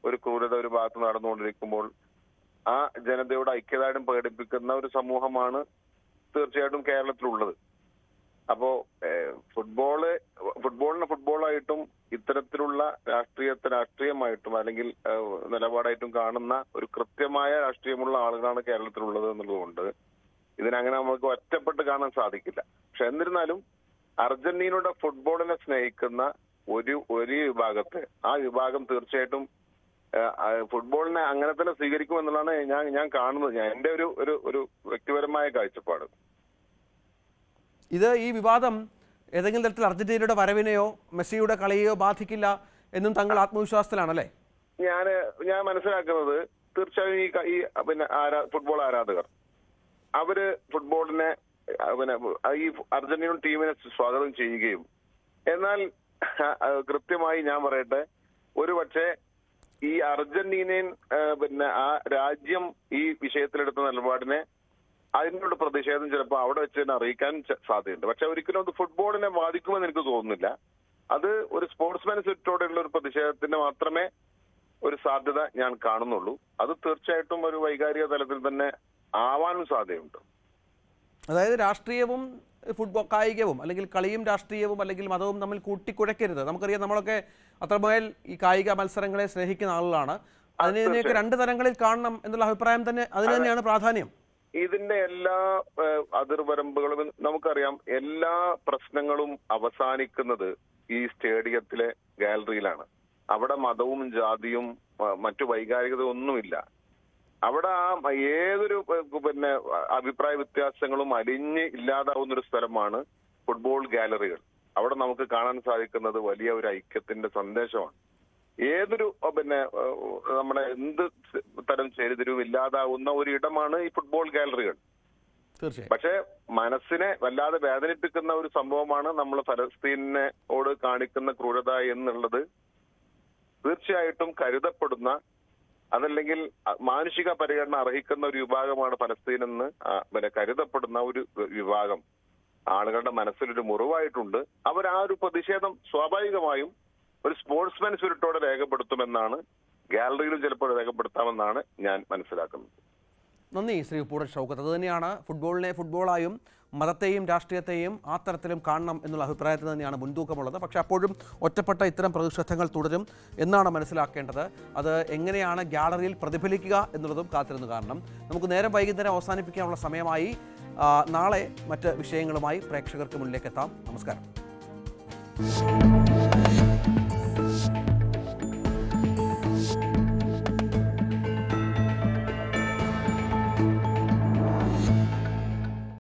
ഒരു ക്രൂരത ഒരു ഭാഗത്ത് നടന്നുകൊണ്ടിരിക്കുമ്പോൾ ആ ജനതയോട് ഐക്യദാർഢ്യം പ്രകടിപ്പിക്കുന്ന ഒരു സമൂഹമാണ് തീർച്ചയായിട്ടും കേരളത്തിലുള്ളത്. അപ്പോ ഫുട്ബോളിനെ ഫുട്ബോളായിട്ടും ഇത്തരത്തിലുള്ള രാഷ്ട്രീയമായിട്ടും അല്ലെങ്കിൽ നിലപാടായിട്ടും കാണുന്ന ഒരു കൃത്യമായ രാഷ്ട്രീയമുള്ള ആളുകളാണ് കേരളത്തിലുള്ളത് എന്നുള്ളതുകൊണ്ട് ഇതിനങ്ങനെ നമുക്ക് ഒറ്റപ്പെട്ട് കാണാൻ സാധിക്കില്ല. പക്ഷെ എന്നിരുന്നാലും അർജന്റീനയുടെ ഫുട്ബോളിനെ സ്നേഹിക്കുന്ന ഒരു വിഭാഗത്തെ, ആ വിഭാഗം തീർച്ചയായിട്ടും ഫുട്ബോളിനെ അങ്ങനെ തന്നെ സ്വീകരിക്കുമെന്നുള്ളതാണ് ഞാൻ കാണുന്നത്. എന്റെ ഒരു വ്യക്തിപരമായ കാഴ്ചപ്പാട്. ഈ വിവാദം ഏതെങ്കിലും തരത്തിൽ അർജന്റീനയുടെ വരവിനെയോ മെസ്സിയുടെ കളിയെയോ ബാധിക്കില്ല എന്നും താങ്കൾ ആത്മവിശ്വാസത്തിലാണല്ലേ? ഞാൻ മനസ്സിലാക്കുന്നത് തീർച്ചയായും ഈ ഫുട്ബോൾ ആരാധകർ അവര് ഫുട്ബോളിനെ ഈ അർജന്റീന ടീമിനെ സ്വാഗതം ചെയ്യുകയും, എന്നാൽ കൃത്യമായി ഞാൻ പറയട്ടെ, ഒരുപക്ഷെ ഈ അർജന്റീനൻ ആ രാജ്യം ഈ വിഷയത്തിലെടുത്ത നിലപാടിനെ അതിനോട് പ്രതിഷേധം ചിലപ്പോൾ അവിടെ വെച്ച് തന്നെ അറിയിക്കാൻ സാധ്യതയുണ്ട്. പക്ഷെ ഒരിക്കലും അത് ഫുട്ബോളിനെ ബാധിക്കുമെന്ന് എനിക്ക് തോന്നുന്നില്ല. അത് ഒരു സ്പോർട്സ്മാൻ സ്പിരിറ്റോടെയുള്ള ഒരു പ്രതിഷേധത്തിന് മാത്രമേ ഒരു സാധ്യത ഞാൻ കാണുന്നുള്ളൂ. അത് തീർച്ചയായിട്ടും ഒരു വൈകാരിക തലത്തിൽ തന്നെ ആവാനും സാധ്യതയുണ്ട്. അതായത് രാഷ്ട്രീയവും കായികവും അല്ലെങ്കിൽ കളിയും രാഷ്ട്രീയവും അല്ലെങ്കിൽ മതവും തമ്മിൽ കൂട്ടിക്കുഴയ്ക്കരുത്. നമുക്കറിയാം, നമ്മളൊക്കെ അത്രമേൽ ഈ കായിക മത്സരങ്ങളെ സ്നേഹിക്കുന്ന ആളുകളാണ്. അതിനെയൊക്കെ രണ്ട് തരങ്ങളിൽ കാണണം എന്നുള്ള അഭിപ്രായം തന്നെ അതിന് തന്നെയാണ് പ്രാധാന്യം. ഇതിന്റെ എല്ലാ അതിർവരമ്പുകളും നമുക്കറിയാം. എല്ലാ പ്രശ്നങ്ങളും അവസാനിക്കുന്നത് ഈ സ്റ്റേഡിയത്തിലെ ഗാലറിയിലാണ്. അവിടെ മതവും ജാതിയും മറ്റു വൈകാരികതയും ഒന്നുമില്ല. അവിടെ ഏതൊരു അഭിപ്രായ വ്യത്യാസങ്ങളും അലിഞ്ഞ് ഇല്ലാതാവുന്ന ഒരു സ്ഥലമാണ് ഫുട്ബോൾ ഗാലറികൾ. അവിടെ നമുക്ക് കാണാൻ സാധിക്കുന്നത് വലിയ ഒരു ഐക്യത്തിന്റെ സന്ദേശമാണ്. ഏതൊരു നമ്മുടെ എന്ത് തരം ചേരിതിരിവും ഇല്ലാതാവുന്ന ഒരു ഇടമാണ് ഈ ഫുട്ബോൾ ഗാലറികൾ. പക്ഷെ മനസ്സിനെ വല്ലാതെ വേദനിപ്പിക്കുന്ന ഒരു സംഭവമാണ് നമ്മൾ ഫലസ്തീനോട് കാണിക്കുന്ന ക്രൂരത എന്നുള്ളത്. തീർച്ചയായിട്ടും കരുതപ്പെടുന്ന, അതല്ലെങ്കിൽ മാനുഷിക പരിഗണന അർഹിക്കുന്ന ഒരു വിഭാഗമാണ് ഫലസ്തീൻ എന്ന് കരുതപ്പെടുന്ന ഒരു വിഭാഗം ആളുകളുടെ മനസ്സിലൊരു മുറിവായിട്ടുണ്ട്. അവർ ആ ഒരു പ്രതിഷേധം സ്വാഭാവികമായും ഒരു സ്പോർട്സ്മാൻ സ്പിരിറ്റോടെ രേഖപ്പെടുത്തുമെന്നാണ്, ഗാലറിയിലും ചിലപ്പോൾ രേഖപ്പെടുത്താമെന്നാണ് ഞാൻ മനസ്സിലാക്കുന്നത്. നന്ദി ശ്രീ പൂടൻ ഷൗക്കത്ത്. അത് തന്നെയാണ്, ഫുട്ബോളിനെ ഫുട്ബോളായും മതത്തെയും രാഷ്ട്രീയത്തെയും ആ തരത്തിലും കാണണം എന്നുള്ള അഭിപ്രായത്തിൽ തന്നെയാണ് മുൻതൂക്കമുള്ളത്. പക്ഷേ അപ്പോഴും ഒറ്റപ്പെട്ട ഇത്തരം പ്രതിഷേധങ്ങൾ തുടരും എന്നാണ് മനസ്സിലാക്കേണ്ടത്. അത് എങ്ങനെയാണ് ഗാലറിയിൽ പ്രതിഫലിക്കുക എന്നുള്ളതും കാത്തിരുന്നു. കാരണം നമുക്ക് നേരം വൈകുന്നേരം അവസാനിപ്പിക്കാനുള്ള സമയമായി. നാളെ മറ്റ് വിഷയങ്ങളുമായി പ്രേക്ഷകർക്ക് മുന്നിലേക്ക് എത്താം. നമസ്കാരം.